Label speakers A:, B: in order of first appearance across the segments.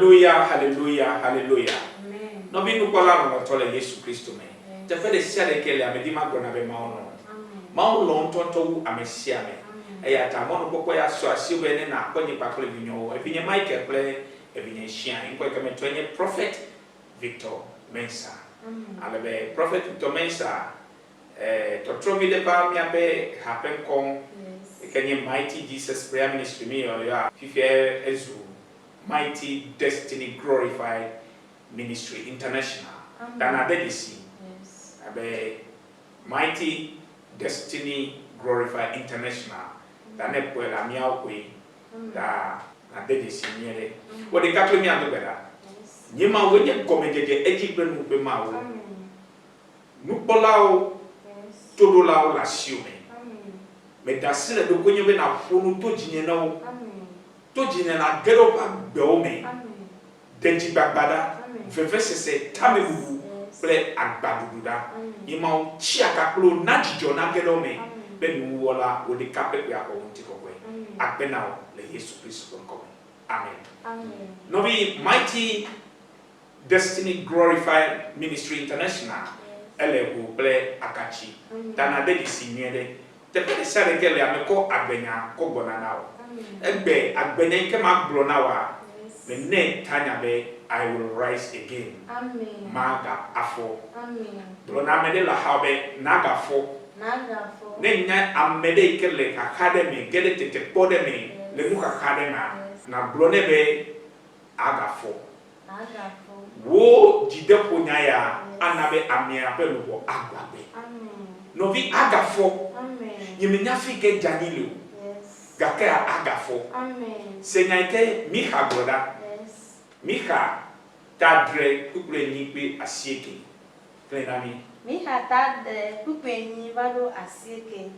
A: Hallelujah, hallelujah, hallelujah. No bi nu kola no tole Yesu Kristo me. Te fe de sia de kele amedi magona be maono. Maono ntonto amesia me. Eya ta mono kokko ya so asiwe ne na akonye pakole binyo. Ebinye Michael play ebinye hia. Inko ke metwenye Prophet Victor Mensah. Alebe Prophet Victor Mensah to trovi de ba mi abe happen kon Kenye Mighty Jesus Prayer Ministry me or ya fifie ezu Mighty Destiny Glorified Ministry International. Dana dedisi. Abe Mighty Destiny Glorified International. Dana kwela miao kwe. Da na dedisi nyere. Wode kakle mi ando beda. Nyema wenye komejeje ekipe nupe mawo. Nupolao todolao la siome. Mais dasile do konye be na fonu to jinye na o to jinye na gero pa be o me denji bagbada veve sese tame bubu ple agbaduda ima o chi akaplo na jijo na gero me be nu wola o de kape ya ko nti ko kwe akpena o le Yesu Kristo ko amen no be Mighty Destiny Glorified Ministry International ele go ple akachi dana de disinyele te pe sare kele ameko agbenya ko gbona na o egbe agbenya nke ma gbro na wa me ne tanya be I will rise again amen maga afo amen bro na me de la habe naga fo ne nya amede kele academy gele tete pode me le mu academy na bro ne be agafo wo jide ko nya ya anabe amia pe lo agbabe amen no vi agafo Yimenya fike janilo. Yes. Gakea agafo. Amen. Senyaike Miha broda. Yes. Miha tadre kukule nipe asieke. Klenami.
B: Miha tadre kukule nivado asieke.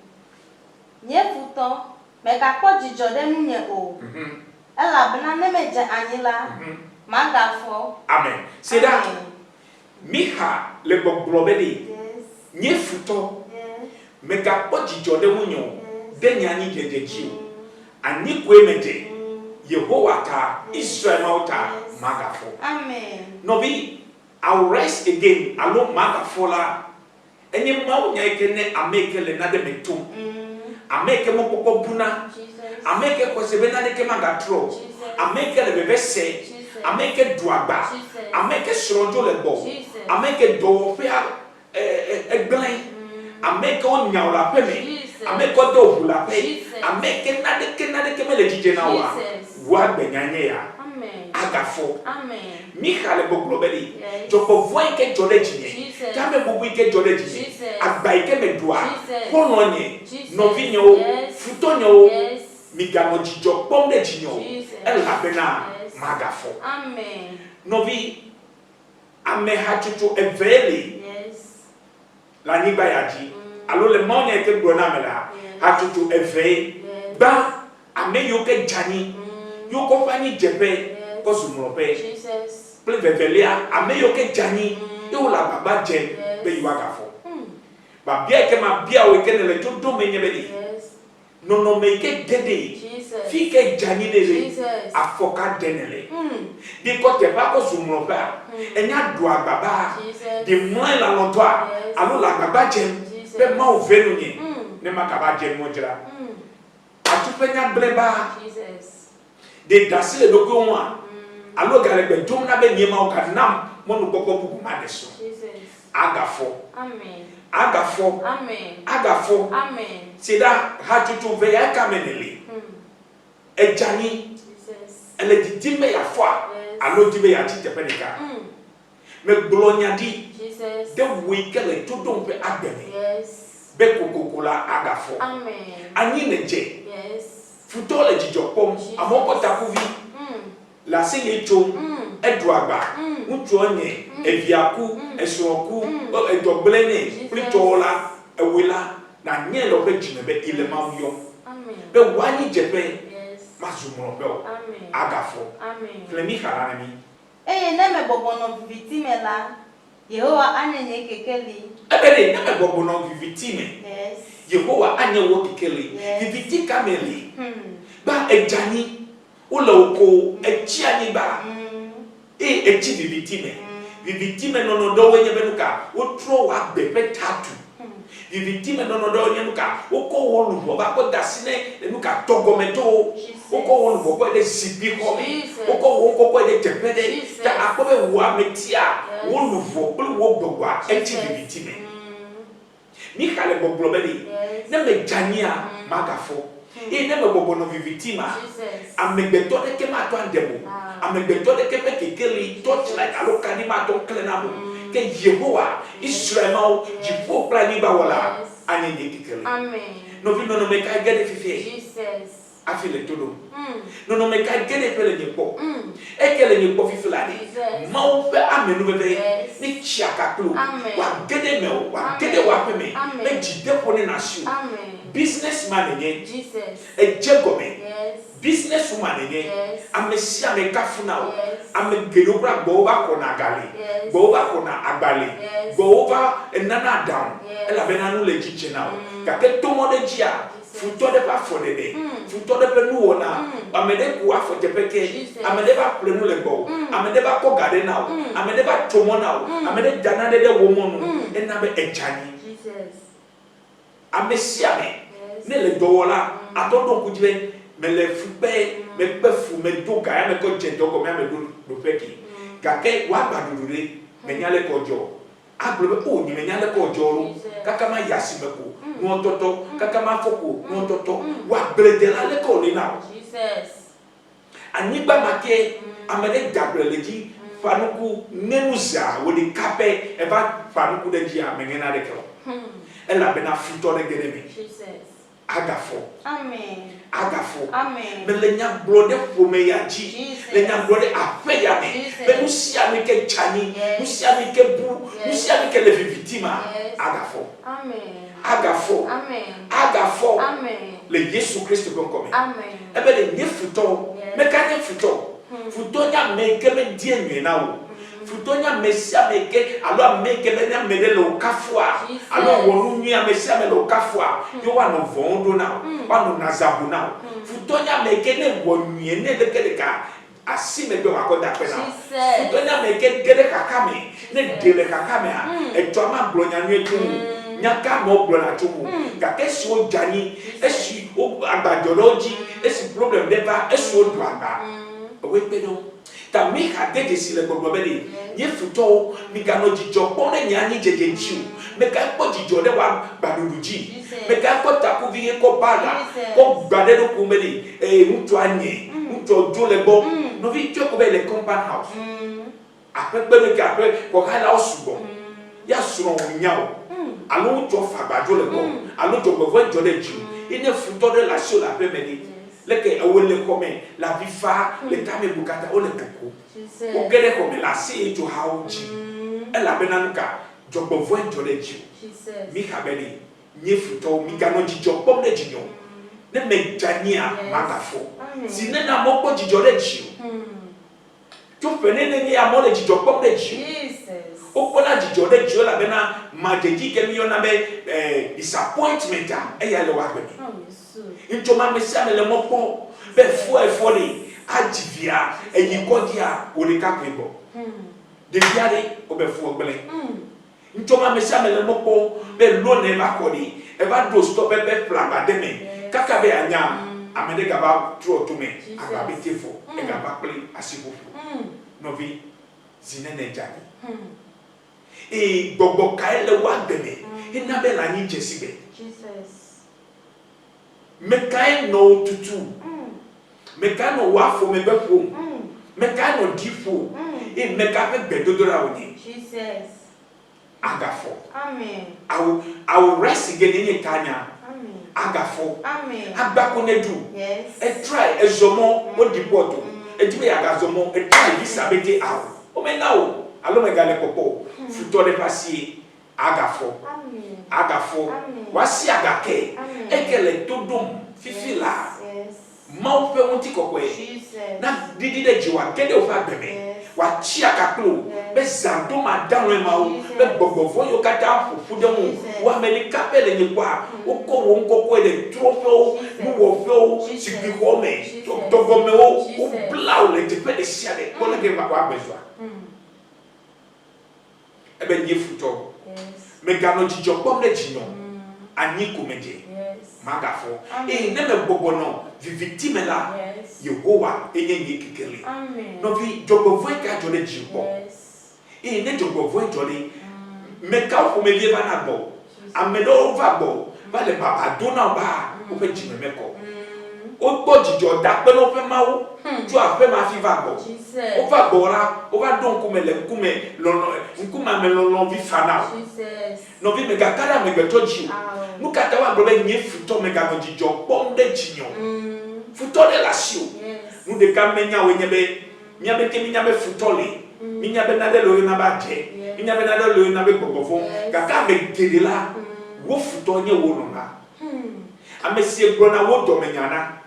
B: Nye futo mekakpo jijode nye o. Ela bana nemeje anila. Magafo.
A: Amen. Seda Miha le globeli. Yes. Nye futo mega poji jode munyo denyani jejeji ani kwemeje Yehovah ta Israel mauta magafo
B: amen
A: no be I'll rise again alo magafo la enye mawo nya ikene amekele na de metum ameke mo kokko buna ameke ko sebe na de ke magatro ameke le bebese ameke duagba ameke srojo le bo ameke do fe eglan ameke on nyaula peme ameke do hula pe ameke na de ke mele jije na wa benyanye ya
B: amen
A: agafo
B: amen
A: Michale boglobeli joko voike jode jinye jame bubuike jode jinye agbaike medua hononye novinyo futonyo migamo jijo pomde jinyo elabena magafo
B: amen
A: novi ame hatutu eveli la niba yaji alo le monye ke brona mela hatutu eve ba ame yoke jani yoko fani jepe ko sumrope
B: Jesus
A: plevevelia ame yoke jani yo la baba jen be yuagafo ba bia ke ma bia we ke le jodo menye be di no meke dede fi ke jani de afoka denele di ko te ba ko sumrope enya do agbaba di moin la lotwa alo la baba jen be ma o venu ni ne makaba jen mo jira atupenya bleba
B: Jesus
A: de dasile do ko wa alo gale be dum na be nyema o kanam mo no gogo bubu ma de so agafo
B: amen
A: agafo
B: amen
A: agafo
B: amen
A: sida hatutu ve ya kamenele ejani
B: Jesus
A: ele didime ya fo alo dibe ya titepenika me glonya di
B: Jesus
A: de wikele to don pe agbeni
B: yes
A: be kokokola agafo
B: amen
A: ani neje
B: yes
A: futole jijopom amoko takuvi la sinye chom eduagba utu onye eviaku esroku edogblene plitola ewila na nyelo be jinebe ile mawyo
B: amen
A: be wani jepe
B: yes
A: mazumro be
B: amen
A: agafo
B: amen
A: flemi harami
B: eye neme bobono vitimela Yehovah anyenye kekeli
A: ebere na mebobo no vivitime
B: yes
A: Yehovah anye wo kekeli viviti kameli ba ejani ula oko echiani ba eti vivitime vivitime no do wenye benuka wotro wa bepe tatu vivitime no do wenye nuka woko wonu bo ba ko dasine nuka togometo woko wonu bo ko de sibi ko woko woko ko de tepede ta akobe wa metia wonu bo wo bogwa eti vivitime ni kale boblo bedi na me jania magafo ne me bobo no vivitima amegbeto de ke ma to andemo amegbeto de ke me kekeli touch like alokani ma to klenamo ke Yehowa Israel jipo pra ni ba wala ani ni kekeli amen no vi no me ka gede fifi Jesus afile todo no me ka gede pele ni po ekele ni po fifi la ni ma o fe amenu bebe ni chiaka klo wa gede me wa gede wa pe me jide po ni nation amen businessman again Jesus a jegome business woman again amesia me kafuna ame gedobra boba kona gali boba kona agbale boba enana down ela benanu le chiche now kake tomo de jia futo de pa for de futo de pe nu wona amede ku afo jepeke amede ba plenu le go amede ba ko gade now amede ba tomo now amede dana de woman ena be ejani Jesus amesia me ne le dowola atodo kujire me le fupe me pefu me doga ya me ko jedogo me do peki gake wa badudure me nyale kojo aglobe o ni me nyale kojo kaka ma yasi me ko no toto kaka ma foko no toto wa bredela le ko ni now Jesus anigba make amede gabreleji fanuku nenuza wodi kape eva fanuku de ji amengena de kro ela bena futo de gedeme Jesus agafo amen agafo amen belenya brode fome ya ji lenya brode ape ya me benusia mi ke chani nusia mi ke bu nusia mi ke le victima agafo amen agafo amen agafo amen le Yesu Christ kon come amen ebe le nye futo me ka nye futo futo nya me ke me die nwe na wo futonya mesia meke alo meke benya medele okafua alo wonu nyi mesia mele okafua yo wa no vondo na wa no nazabu na futonya meke ne wonye ne lekeleka asime be wakoda pena futonya meke gele kakame ne gele kakame a etoma blonya nwe tu nyaka mo blona tu ga kesi o jani esi o agbajoloji esi problem deba esi o do agba we pedo ta mi ha de si le gbogbo bele ye futo mi ga no jijo pon ne nya ni jeje nchi me ka po jijo de wa baduduji me ka po ta ku vi ko bala ko gbade do ku mele mutu anye mutu ojo le bo no vi jo ko be le compound house apepe me ka pe ko hala osubo ya suro nya o alo jo fa gbajo le bo alo jo gbogbo jo le ji ine futo de la show la pe mele leke awole kome la vifa le tame bukata ole koko o gede kome la si to hauji ela benanuka jogbo vo enjoleji mi kabeli nye futo mi gano jijo pom de jinyo ne me jania magafo si ne na moko jijo leji to penene ni amole jijo pom de ji Jesus o pona jijo leji la bena majeji ke mi yona be disappointment ya le wa gbe into ma mesia me le mopo be fu efori ajivia eyikodia onika kwebo de biare obefu ogbele into ma mesia me le mopo be lo ne ba kodi e ba do stop be planga de me kaka be anya amede gaba tro to me aba betifo e gaba play asibufu novi zinene jani e gbogbo kaele wa gbeme ina be la ni jesibe Jesus mekai no tutu mekai no wafo mebefo mekai no difo e meka pe bedodora oni Jesus agafo amen I will rest again in Kenya amen agafo amen agbako nedu yes e try ezomo o dipoto e dibe agazomo e try visa bete awo o me nawo alo me gale popo futo de pasie agafo amen agafo wasi agake ekele todum fifila Mau pe wonti kokwe. Na didi de jiwa gede ofa beme. Wa chia kaklo. Be zando ma danwe mau. Be bobovo yo kata fufu de mu. Wa meli kapele ni kwa. Oko wonko ko de trofeo. Mu wo feo. Sikwi ko me. To gome o. O blau le te pe de sia de. Ko le ke ma kwa bezwa. Ebe nye futo. Me gano jijo pom de jinyo. Ani kumeje. Magafo. Neme bobo no. Vi victime la. Yehowa enye nye kikele. No vi jogo voe ka jole jipo. Ne jogo voe jole. Me ka fo me lieba na bo. Amedo va bo. Va le baba dona ba. O pe jime meko. O po jijo da pe no fe mawo. Tu a fe ma fi va bo. O va bo la. O va don kume le kume lono. Nkuma me lono vi fana. No vi me ga kala me beto ji. Nu kata wa brobe nye futo me ga jijo bonde jinyo. Futo de la sio. Nous de kamenya wenyebe nyabe ke minyabe futole minyabe na de lo na ba je minyabe na de lo na be gbogbo kaka me gedela wo futo nye wo no na amesi egro na wo do menyana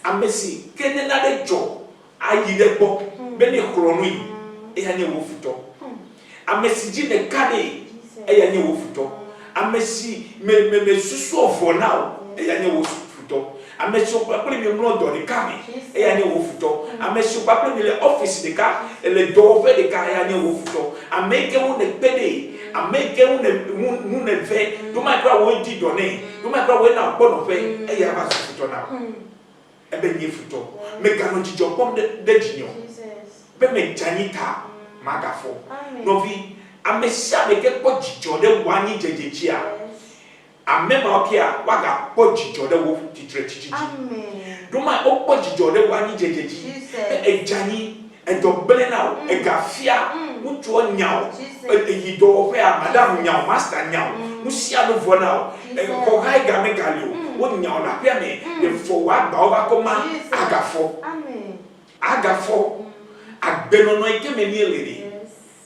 A: amesi kene na de jo ayi de gbo be ni kronu yi e ya nye wo futo amesi ji ne kade e ya nye wo futo amesi me susu ofo now e ya nye wo futo amesi opapele mi mlo do de kame e ya nye wo futo amesi opapele mi le office de ka le do ve de ka ya nye wo futo ameke wo ne pede ameke wo ne ve do ma kra wo di do ne do ma kra wo na gbo no fe e ya ba futo na e be nye futo me ka no jijo pom de jinyo be me janita magafo no vi amesi ameke ko jijo de wani jejeji a amema okia waga pojijo de wo titre chichi amen doma o pojijo de wani jejeji ejani edobele na egafia mutu onyao eyido fe a madam nyao master nyao musia no vo na ko hai ga me galio wo nyao na pia me de fo wa gba oba koma agafo agbeno no ike me ni elere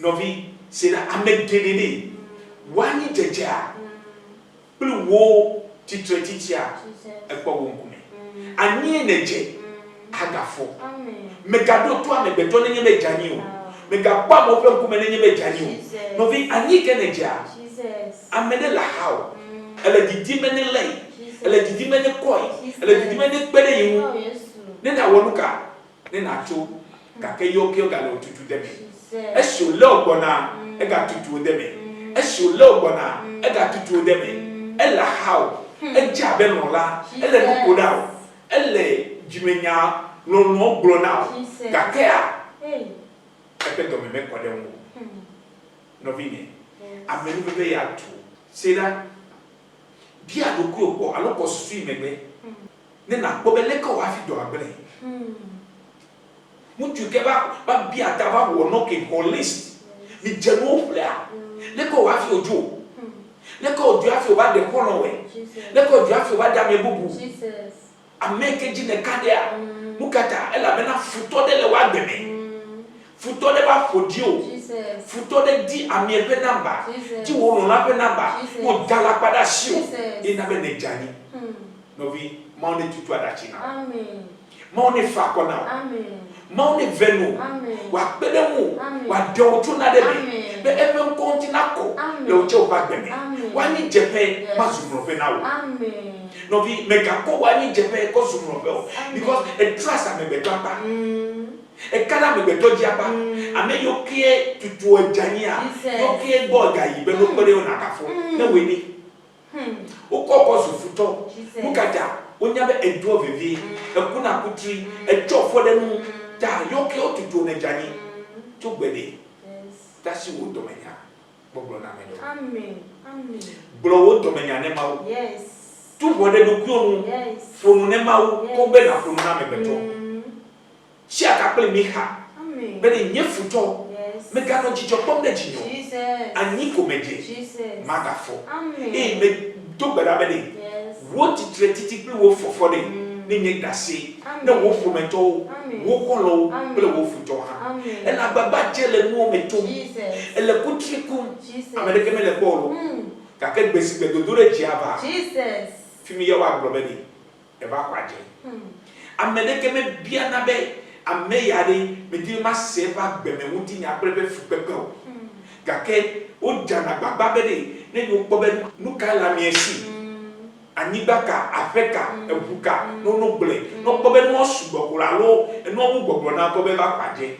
A: no vi se na amegedede wani jejeja Plu wo titre titia ekwa wonkume anye neje agafo megado to amebeto nenye bejani o megapa mo pe nkume nenye bejani o no vi anye keneja amede la hawo ele didi mene lei ele didi mene koi ele didi mene pede yimu ne na wonuka ne na cho ka ke yoke ga lo tutu deme esho le ogbona e ga tutu deme esho le ogbona e ga tutu deme ela how eja be no la ele no koda ele jimenya no no gro now kakea epe do me kode wo no vini amenu be ya tu sera dia do ku opo aloko sui megbe ne na po be leka wa fi do agbere mutu ke ba bia ta ba wo no ke list mi jeno flea leka wa fi ojo leko odu afi oba de kono we leko odu afi oba da mebubu ameke ji ne kadea mukata ela bena futo de le wa gbeme futo de ba fodio futo de di amiepe namba ji wo no na pe namba mo dala pada sio ina be ne jani no vi ma one tutu adachi na amen ma one fa ko na amen ma one venu wa pede mu wa de otu na de be even kontina ko le o che o ba gbeme wani jepe mazumro fe na wo amen no vi mega ko wani jepe ko zumro fe because a trust am be tapa e kada me be toji apa ame yo kie tutu ojania yo kie boga yi be no pere o na kafo na we ni o ko zo futo mukata onya be edo vevi ekuna kutri echofo de nu ta yo kie o tutu na jani to gbede tasi wo do menya gbogbo na me do amen amen bro wo to menya ne mawo yes tu bode do kuonu yes fonu ne mawo ko be na fonu na me beto shi aka pele mi ha amen be de nye futo yes me ga no jijo pom de jinyo jesus ani ko meje jesus magafo amen me do gbara be de yes wo ti tretiti pe wo fofo de ni nye dase na wo fomento wo kolo pele wo futo ha e na baba jele no meto jesus ele kutriku amerika me le bolo kake gbesi gbe dodore jiaba jesus fimi ya wa globedi eba kwaje amedeke me bia na be ameyare me di ma se ba gbe me wuti nya prebe fu pepe o gake o jana gbagba be de ne yo kpo be nu ka la mi esi anibaka afeka ebuka no gble no kpo be no sugbo kura lo eno mu gbogbo na ko be ba kwaje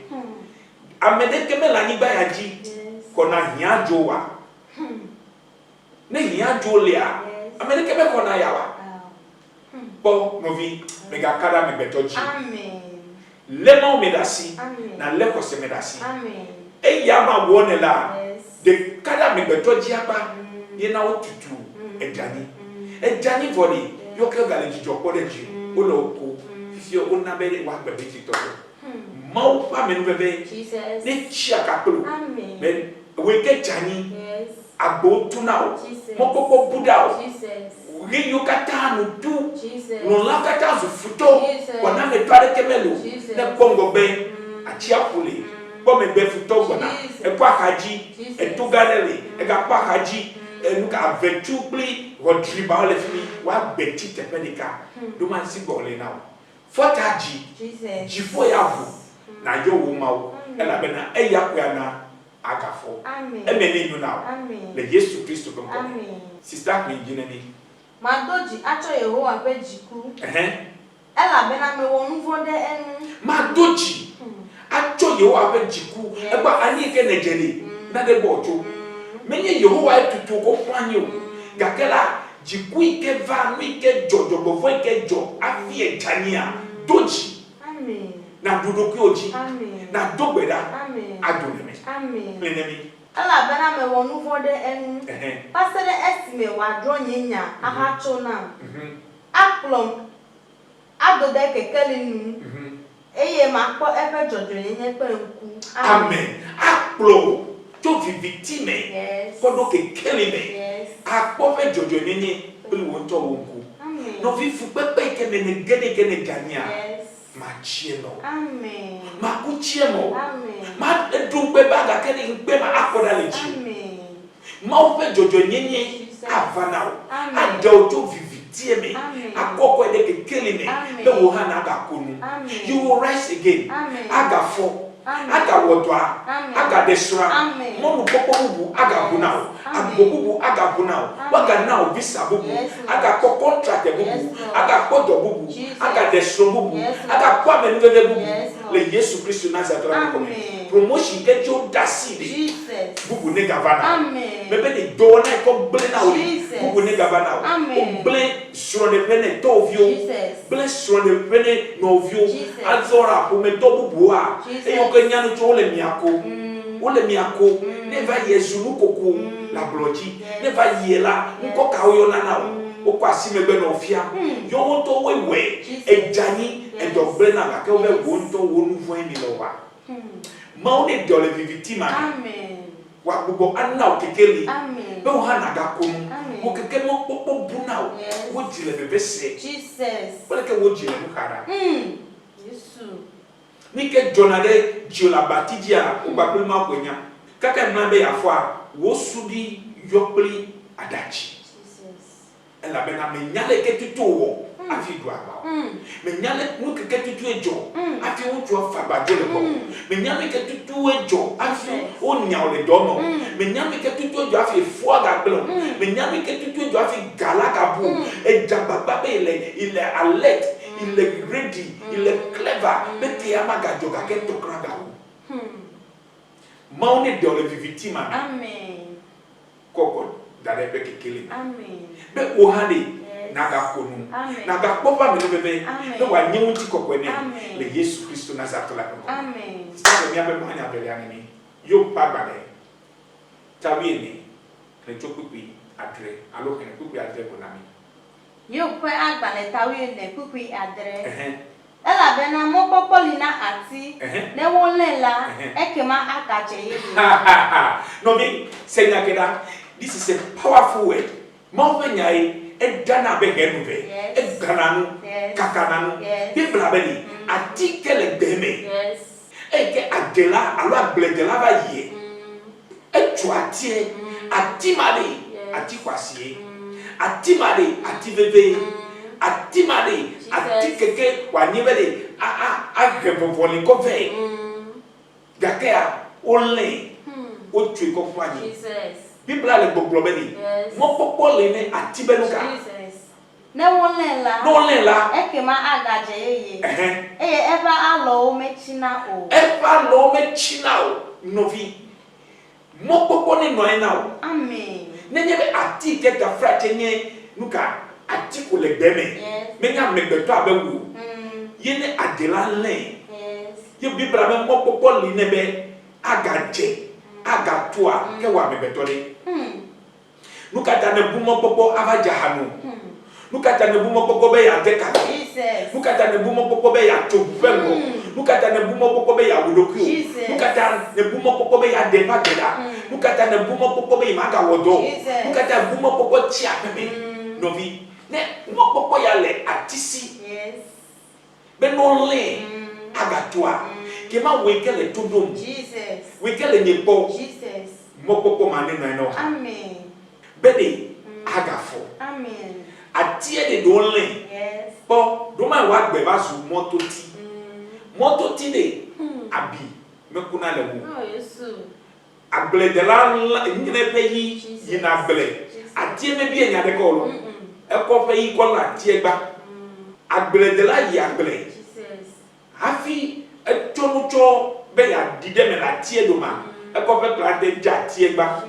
A: amedeke me la niba ya ji kona hia jowa ne hia jolia amedeke me kona yawa bo novi mega kada me betoji
B: Amen.
A: lema medasi na leko se medasi
B: Amen.
A: e ya ma wona la
B: Yes.
A: de kada me betoji aba ye na otutu ejani voli yo ke gale jijo ko de ji o lo ko fifio o na be wa gbe ti to mau pa me no bebe
B: Jesus.
A: ne chia ka pelu
B: Amen.
A: men we ke jani
B: Yes.
A: agbo tunao
B: Jesus.
A: mo koko budao
B: Jesus.
A: ri yo kata no tu
B: Jesus.
A: no la kata zu futo
B: Jesus.
A: wana me pare kemelo
B: Jesus.
A: ne kongo be achia puli bo me be futo gona
B: Jesus.
A: e kwa kaji
B: Jesus.
A: e to galere e ga kwa kaji e nu ka vetupli rodriba le fini wa beti tepedika do man si bole now fotaji
B: Jesus.
A: jifo ya vu na yo wo mawo e la be na e ya kwa na agafo
B: Amen.
A: e me ni nu now
B: Amen.
A: le Yesu Kristo ko
B: Amen.
A: sister mi jine ni
B: Madoji acho Yehowa pe jiku.
A: eh
B: Ela bena me wonu vode enu.
A: madoji acho Yehowa be jiku e ba ani ke nejeli na de bojo menye Yehowa etutu ko planyo gakela jiku ike va no ike jojo bofo ike jo afi ejania doji
B: Amen.
A: na dudoku oji
B: Amen.
A: na dogbeda
B: Amen.
A: adoneme
B: Amen.
A: lenemi
B: Ela bena me wonu vode enu.
A: eh
B: Pastor esime wa dro nyenya ahacho na.
A: mhm
B: Aklom adode kekele nu.
A: mhm
B: Eye ma kpo efe jojo yenye pe nku.
A: amen akplo to vi victime
B: Yes.
A: kodo ke kelime
B: Yes.
A: akpo fe jojo nyenye pelu won to wonku
B: Amen.
A: no vi fu pepe ke me ne gene gania
B: Yes.
A: ma chielo
B: Amen.
A: ma ku chiemo
B: Amen.
A: ma edungbe baga ke ni ngbe ma akoda le chi
B: Amen.
A: ma o fe jojo nyenye
B: Jesus.
A: avanao
B: Amen.
A: ado to vivitie me
B: Amen.
A: akoko de ke kelime
B: Amen.
A: be wo ha na ga konu
B: Amen.
A: you will rise again
B: Amen.
A: aga fo
B: Amen.
A: aga wodwa
B: Amen.
A: aga desra
B: Amen.
A: mo popo bubu aga bunao
B: Amen.
A: agbo bubu aga bunao
B: Amen.
A: waga now visa bubu
B: Yes, Lord.
A: aga ko contract bubu
B: Yes, Lord.
A: aga ko do bubu
B: Jesus.
A: aga desro bubu
B: Yes, Lord.
A: aga ko amenuveve bubu
B: Yes, Lord.
A: le Yesu Kristo Nazareth ko
B: Amen.
A: promotion get you daside
B: Jesus.
A: bubu ne gavana
B: Amen.
A: bebe ni do na ko ble na ori
B: Jesus.
A: bubu ne gavana
B: Amen.
A: o ble suro de pene to ovio
B: Jesus.
A: ble suro de pene no ovio
B: Jesus.
A: azora ko me to bubu a
B: Jesus.
A: e yo ko nyanu to le miako ole miako never yezunu koko la bloji
B: Yes.
A: never yela
B: Yes.
A: nko ka oyo nana o kwa simegbe no ofia yo won to wewe
B: Jesus.
A: ejani
B: Yes.
A: edogbe na ga ke o be
B: Yes.
A: won to wonu fun ni lo wa ma o ne dole vivitima
B: Amen.
A: wa gbogbo anna o kekeli
B: Amen.
A: be o ha na ga konu
B: Amen.
A: mo keke mo popo buna o
B: Yes.
A: wo jile bebe se
B: Jesus.
A: wole ke wo jile mu kara
B: Yesu.
A: nike jonade jiola batijia o gbagbe ma kwenya kaka na be afọ a wo sudi yokpli adachi
B: Jesus.
A: ela be na me nyale ke tutu wo afi du agba me nyale mu ke tutu ejo afi wo tu afa bajo le ko me nyale ke tutu ejo afi o nya o le do mo me nyale ke tutu ejo afi fo aga gbelo me nyale ke tutu ejo afi gala ka bu eja gbagba be ile alert ile ready ile clever be te amaga joga ke to kraga maune de ole viviti ma
B: Amen.
A: koko dare be kekele
B: Amen.
A: be o hande
B: Yes.
A: naga konu
B: Amen.
A: naga popa me bebe
B: Amen.
A: no wa nyimu ti koko ne
B: Amen.
A: le Yesu Kristo Nazareth la ko
B: Amen.
A: sta me abe mo anya bele ani yo pa bale tawi ni le chokupi adre alo ken kupi adre bonami
B: Yo kwe agbale tawi ne kukui adre.
A: eh
B: Ela bena mo popolina ati ne wolela ekema akache yeye.
A: no me say na keda this is a powerful word mo nyai e dana be henuve
B: Yes.
A: e gananu
B: Yes.
A: kakananu
B: Yes.
A: bi blabeli ati kele gbeme
B: Yes.
A: e ke adela alo agbledela ba ye e tu atie ati mari
B: Yes.
A: ati kwasie ati mari ati veve atimade atikeke wanyebede agrebovoli kove gakea ole o tue ko fani Bible le gbogbo beni mo popo le ne atibenuka
B: ne wonle la ekema agaje yeye eba alo mechina o
A: novi mo popo ne no na o
B: amen
A: ne nyebe ati ke da frate nye nuka ati ko le gbeme menya megbeto abewu yene adela len ye Bible be mo popo le ne be agaje agatua ke wa megbeto le nuka ta ne bumo popo avajahanu nuka ta ne bumo popo be ya deka nuka ta ne bumo popo be ya tobengo nuka ta ne bumo popo be ya wudokio nuka ta ne bumo popo be ya depageda nuka ta ne bumo popo be maga wodo nuka ta bumo popo chia peme novi ne mo popo ya le atisi be no le agatua kema wekele todom wekele nyepo mo popo mane no
B: amen
A: bede agafo
B: amen
A: atie de don le po do ma wa gbe ba su mototi de abi mekuna le wu agble de la nyine pe yi yina agble atie me bi enya de ko lo e ko pe yi ko la tie gba agble de la yi agble hafi e tonucho be ya dide me la tie do ma e ko pe pla de ja tie gba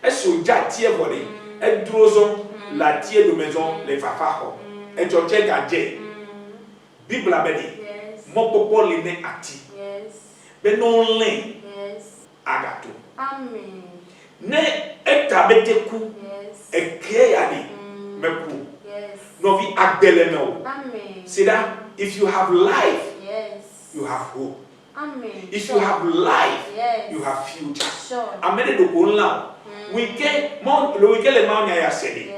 A: e so ja tie body e drozo la tie de maison les fafaho et choche gadje Bible abedi mo popo le ne ati be no le agato
B: amen
A: ne etabeteku eke ya ni meku no vi agbele me o
B: amen
A: see that if you have life you have hope
B: amen
A: if you have life you have future
B: sure
A: amene do ko nla we get mon lo we get le ma nya ya sedi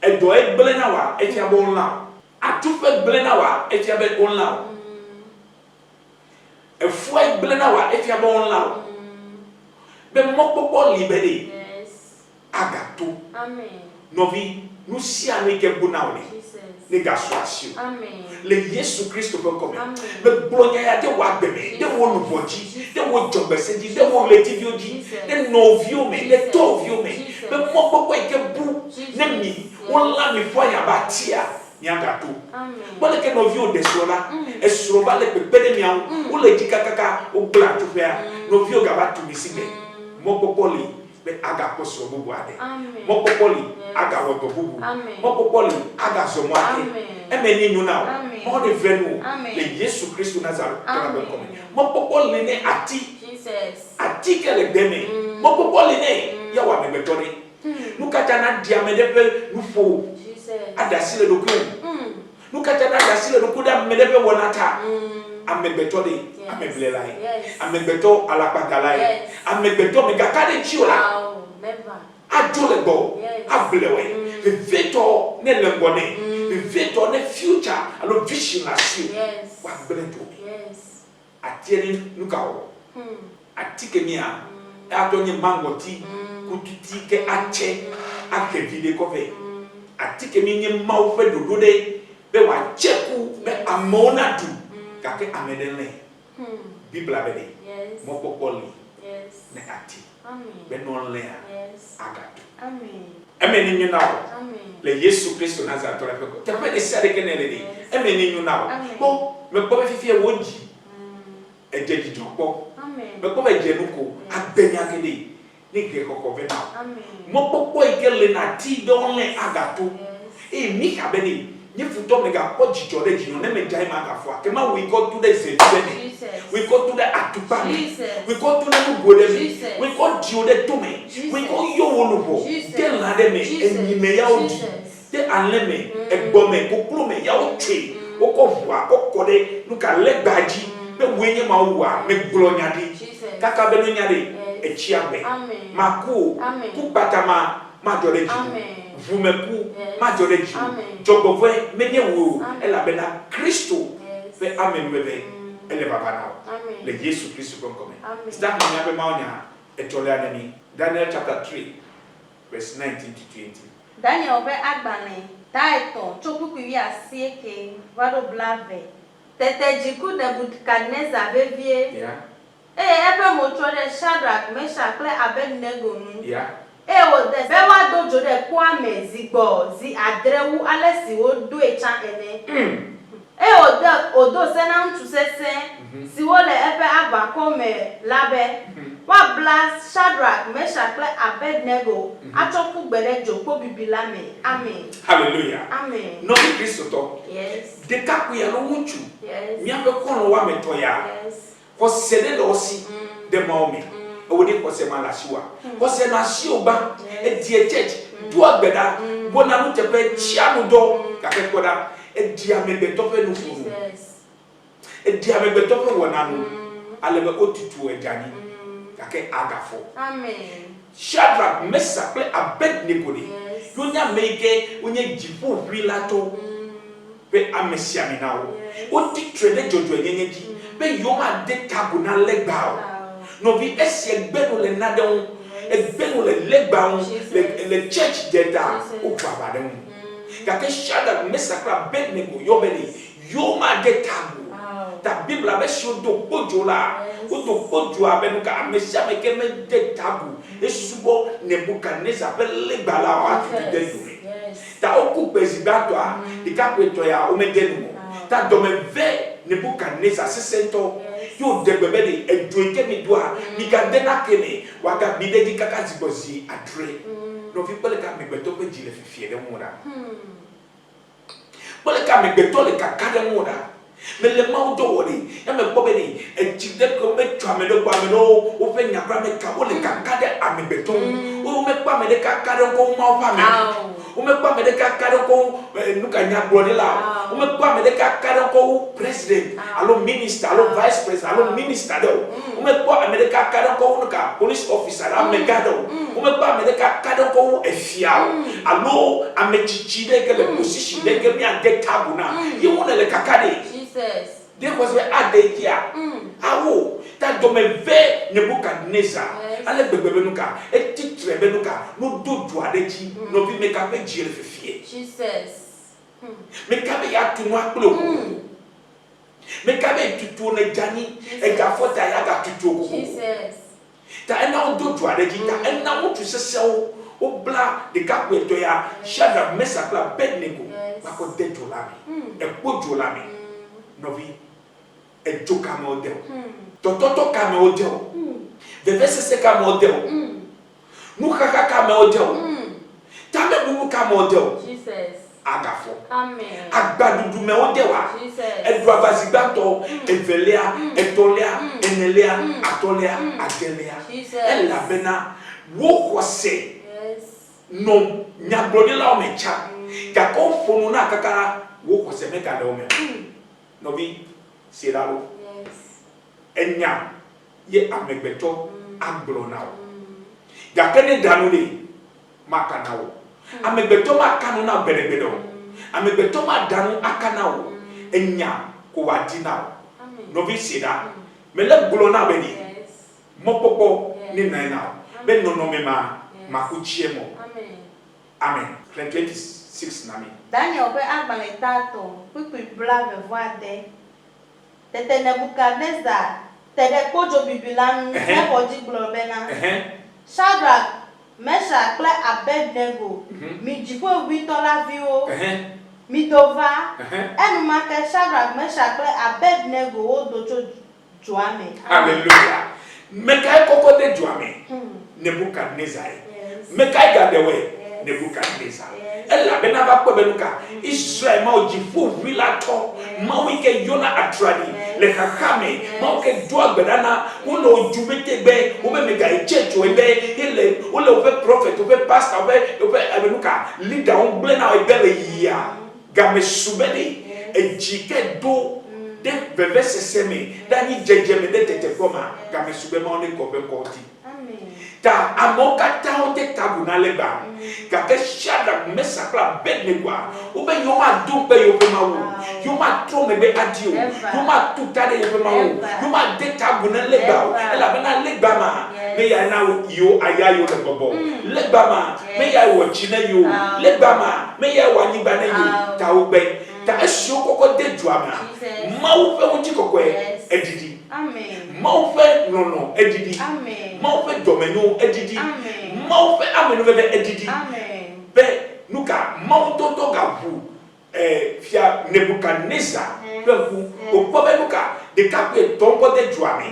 A: edo egbele na wa etia bo nla atupe egbele na wa etia be nla efu egbele na wa etia bo nla be mo popo libere agato
B: amen
A: novi nous si ane ke bona ole ne gaswasio
B: amen
A: le Yesu Kristo pe come be blonya ya de wa gbeme de wo no boji de wo jombeseji de wo letivioji de novio me de tovio me be mo popo ke bu ne mi wala mi fo ya batia ni agato
B: amen
A: bole ke novio de sola e soro ba le pepe de miawo wo le jikakaka o bla to fe novio ga ba tu mi sigbe mo popo le be aga poso bubu ade mo popo le aga wodo bubu mo popo le aga zomo ade emeni nyuna mo de venu le Yesu Kristo Nazareth to be come mo popo le ne ati ati ke le deme mo popo le ne ya wa me betore nuka na diamedepe nufo adasile doku nuka na adasile doku da medepe wonata amegbeto ameblelai amegbeto alakpagalai amegbeto megakade chiola adolego ablewe veto ne lengone veto ne future alo vision la si wa bleto atieni nukawo atikemia atonye mangoti kututi ke ache akevide kove atikemi nye maufe dodode be wa cheku be amona du kake amedele Bible abede mo popoli ne ati be no le agato ameni nyuna le Yesu Kristo Nazareth to refeko te pe de sare kenele ni ameni nyuna bo me ko be fifie woji ejeji jopo me ko be jenuko agbenya kede ni ke kokko be na mo popo igele na ti be onle agato mi kabeni ni futo mega ko jijo de jino ne me jai ma gafo akema we go to the zebeni we go to the atupani we go to the godemi we go dio de tome we go yo wolubo de la de me enime ya odi de anleme egbome koklume ya otwe okofua kokode nuka legbaji be wenye ma wa me glonyade kaka be no nyade echiabe maku ku batama ma jode jino vumeku majoreji jogove menye wo elabena Kristo fe amen bebe ele baba na le Yesu Kristo kon come stand me abe maonya etole anani Daniel chapter 3 verse 19 to 20
B: Daniel be agbane Taito, chokuku ya sieke, vado blave. Tete jiku Nebukadnezar bevie.
A: Yeah.
B: Ebe mochore Shadrach, Meshach, Abednego nu.
A: Yeah.
B: O de bewa dojo de kwame zigbo zi adrewu alesi wo do echa ene. O de odo sena ntu sese si wo le ebe abakome labe. Wa blast Shadrach, Meshach, Abednego achoku gbere joko bibilame. Amen.
A: Hallelujah.
B: Amen.
A: No be Kristo to.
B: Yes.
A: De ka ku ya no wunchu.
B: Yes.
A: Mi abe kono wa meto ya.
B: Yes.
A: Ko sede lo si de maomi. O de ko se mala siwa. Ko se na si oba e die church. Do agbeda bona no tepe chia no do ka ke koda e dia me be to fe no fu.
B: Yes.
A: E dia me be to fe wona no. Ale be otutu e jani. Ka ke agafo.
B: Amen.
A: Shadrach, Meshach, Abednego.
B: Yes.
A: Yonya meke onye jipo wilato. Be amesia mi na wo. O ti trade jojo enyenyeji. Be yoma de tabu na legba. No bi esi egbenu le nadon. Egbenu le legba le church deda o baba dem. Ka ke Shadrach, Meshach, Abednego yobeli yoma de tabu. Ta Bible be show do bojola. O do bojo abenu ka amesia meke me de tabu. Esubo Nebukadnezar be legba la wa tu de do. Ta oku presidento a ikapeto ya omedenu ta domeve Nebukadnezar sesento yo debebe ni edweke mi do a mi ga dena kene wa ga bidegi kaka zibozi adre no fi pele ka megbeto pe jile fifie de mura pele ka megbeto le kaka de mura me le ma do wori ya me bobe ni ejide ko me twa me do gba me no o fe nyakra me ka o le kaka de amegbeto o me gba me de kaka de ko ma fa me umekwa medeka kadoko nuka nyabroni la umekwa medeka kadoko president alo minister alo vice president alo minister do umekwa medeka kadoko nuka police officer alo megado umekwa medeka kadoko efia alo amechichi de ke position de ke mi ande tabuna you want le kakade
B: Jesus
A: there was where ade here awo ta do me ve Nebukadnezar ale bebebe nuka etitre be nuka no dodo adeji no bi make up ejire fefie
B: Jesus
A: make up ya tunu akplo make up tutu na jani e ga fota ya ga tutu ko
B: Jesus
A: ta ena dodo adeji ta ena wo tu sesewo o bla de ka kweto ya Shadrach, Meshach, Abednego ba ko dedo la mi e pojo la mi no bi e joka mo de tototo ka mo de Vevese se ka model. Mukaka ka model. Tame bu ka model.
B: Jesus.
A: Agafo.
B: Amen.
A: Agbadudu me model wa.
B: Jesus.
A: Edwa bazibato, evelea, etolea, enelea, atolea, agelea.
B: Jesus.
A: Ela bena wo kwose.
B: Yes.
A: No nyabroni la o mecha. Ka ko fonu na kakara wo kwose me ka do me. No bi siralo.
B: Yes.
A: Enya ye amegbeto agbro na o yakene danu ni makana o amegbeto makanu na berebedo amegbeto ma danu akana o enya ko wadi na o no bi sida mele gbro na be ni mopopo ni na na be no no me ma makuchie mo amen 26 na mi
B: Daniel be agbale tato pipi blave voade tete Nebukadnezar tede kojo bibilanu ebo jiglo bena Shadrach, Meshach, Abednego mi jipo witola viwo mi dova enu make Shadrach, Meshach, Abednego o dojo juame.
A: Hallelujah. Mekai koko de juame Nebukadnezar mekai gadewe Nebukadnezar ela bena ba ko benuka Israel ma ojifu wilato ma wike yona atrani le kakame ma oke do agbedana uno ojumete gbe o be mega checho ebe ile o le o prophet o be pastor o be benuka leader on ble na ebe le ya game subedi ejike do de verse seme dani jejeme de tete koma game subema on ko be koti ta amoka ta onte tabuna leba ka ke Shadrach, Meshach, Abednego o be yoma do be yoma wo yoma tro me be adio yoma tuta de yoma wo yoma de tabuna leba ela bena leba ma me ya na yo aya yo le bobo le bama me ya wo china yo le bama me ya wa ni ba na yo ta wo be ta asio kokko de duama ma wo fe wo ti kokko edidi amen ma wo fe no edidi amen ma wo fe domenyo edidi amen ma wo fe amenu be edidi amen be nuka ma wo to ga bu fia Nebuchadnezzar peku okpobe nuka de kape tombo de duame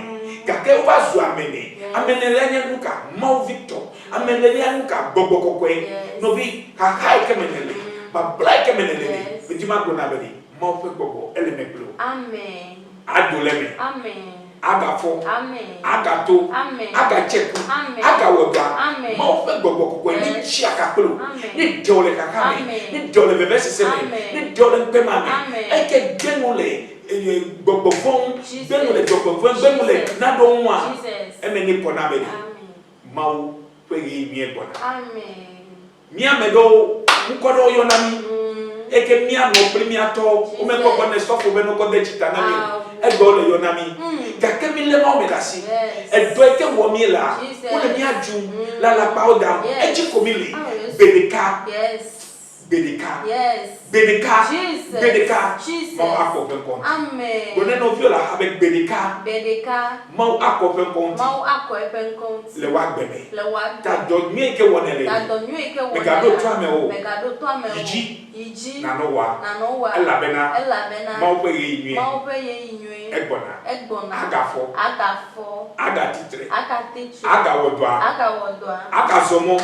A: kake wa zu amene amene lenye nuka ma Victor amene lenye nuka gbogbo kokwe no bi ha hai kemenele ba black kemenele bitima gona bedi ma fe gbogbo elemeklo amen adoleme amen agafo amen agato amen agacheku aga woga amen ma fe gbogbo kokwe ni chi akapelo ni dole kakame ni dole bebe seseme ni dole pema me eke genole gbogbo fon genole gbogbo fon genole na do nwa eme ni pona be ma wo fe yi mi e pona amen mi amedo mukodo yo na mi eke mi ano primi ato o me ko ne sofo be no ko de chitana mi e go le yo na mi gake mi le ma o me dasi e do eke wo mi la o le mi aju la la powder e ji ko mi le bedeka bedeka bedeka bedeka ma akọ kon amen go ne no fi la avec bedeka ma akọ kon le wa gbeme ta do mi eke wo ne le me ga do to ame o iji na no wa ela bena ma o pe yi egbona agafo agatitre agawodwa agazomo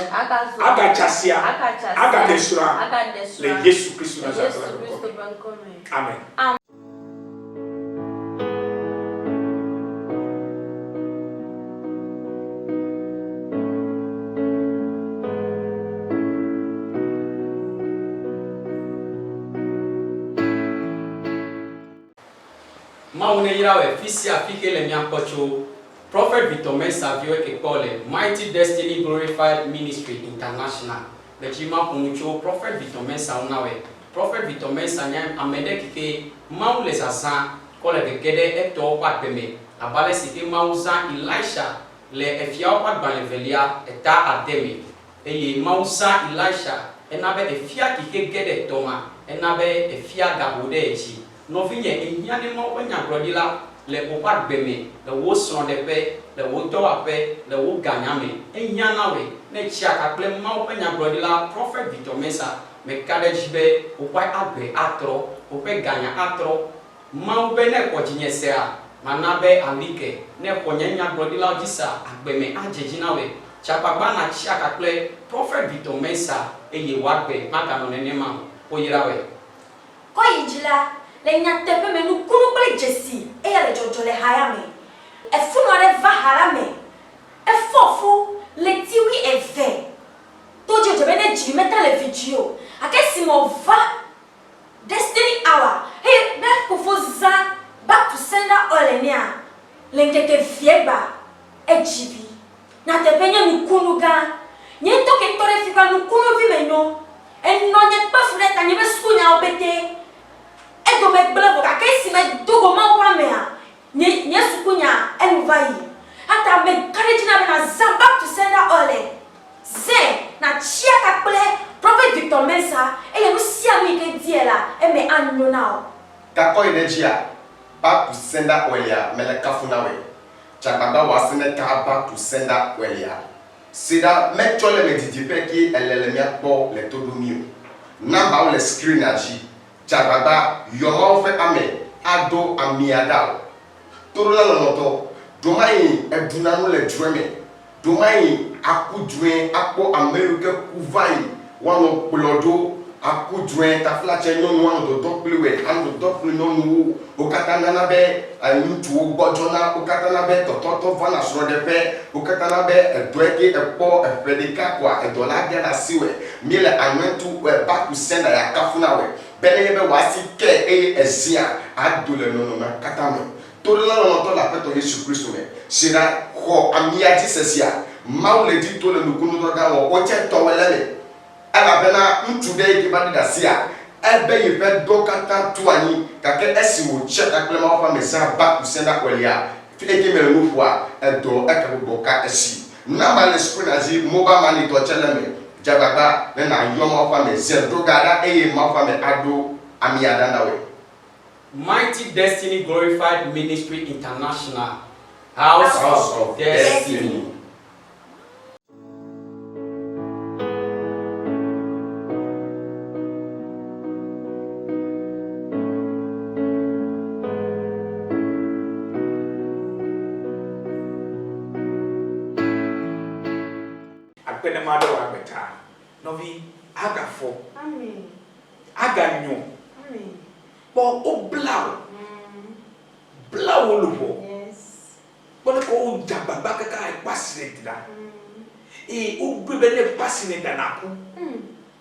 A: agachasia agadesura le Yesu Kristo Nazareth amen
C: Maune irawe fisia fike le miampocho Prophet Victor Mensah viewe ke kole Mighty Destiny Glorified Ministry International Bechima pungucho Prophet Victor Mensah unawe Prophet Victor Mensah nyam amede kike maule sasa kole gegede eto kwa peme abale sike mauza Elisha le efia kwa banlevelia eta ademe eye mauza Elisha enabe efia kike gede toma enabe efia gabode echi no vinye enyane mo onya grodila le opa gbeme le wo son de pe le wo to ape le wo ganyame enyana we ne chia ka ple ma onya grodila Prophet Victor Mensah me kadejibe opa agbe atro ope ganya atro ma obe ne ko jinyesea manabe alike ne ko nyanya grodila jisa agbeme ajejina we chapagba na chia ka ple Prophet Victor Mensah eye wagbe maka no nene ma oyirawe
D: ko yijila le nyatepe menu kunu kule jesi e ya le jojo le hayame e funo re va harame e fofu le tiwi e ve to jojo bene ji meta le video akesi mo va Destiny Hour hey na ko foza back to sender olenia le nkeke fieba e jibi nyatepe nyenu kunu ga nyento ke tore fika nu kunu vi menyo e no nye pa fureta nye be skunya obete do me blabo ka kesi me dogo ma kwa me a nye sukunya envai ata me courage na na zamba to send ole ze na chia ka ple Prophet Victor Mensah e ye musia mi ke diela e me anyo now
E: ka ko energia back to send ole ya me le kafuna we chakaba wasine ka back to send ole ya sida me chole me didipe ki elele mi akpo le todomio namba ole screen aji Chagada yoma fe ame ado amiada torola lonoto domai edunanu le dweme domai akudwen akpo America kuvai wano plodo akudwen tafla chenyo wano do dokliwe ando dokli nonu okatana na be ayutu ogbojona okatana be tototo vana sro de pe okatana be edweke epo efedika kwa edola dia na siwe miele anwentu back to sender ya kafuna we benebe wasi ke ezia adule nono na katame tola no to la peto Yesu Kristo me sira ho amia jisesia maule di to le nukunu to ga wo oche to welele ala bena ntude ki badi da sia ebe ye be do kata to ani kake esi wo che akle ma fa mesa back to sender kwalia fi eke me no fua edo eka boka esi Namba le screen azi mobile money to cheleme. Jababa na yoma fa me zerdo gada ma fa me ado amiada na we.
C: Mighty Destiny Glorified Ministry International, House of Destiny.
A: Akpene mado abeta. Novi agafo.
B: Amen.
A: Aganyo.
B: Amen.
A: Bo oblaw. Blaw lubo.
B: Yes.
A: Bo ko jababa kaka e passionate da. O bebe ne passionate da nako.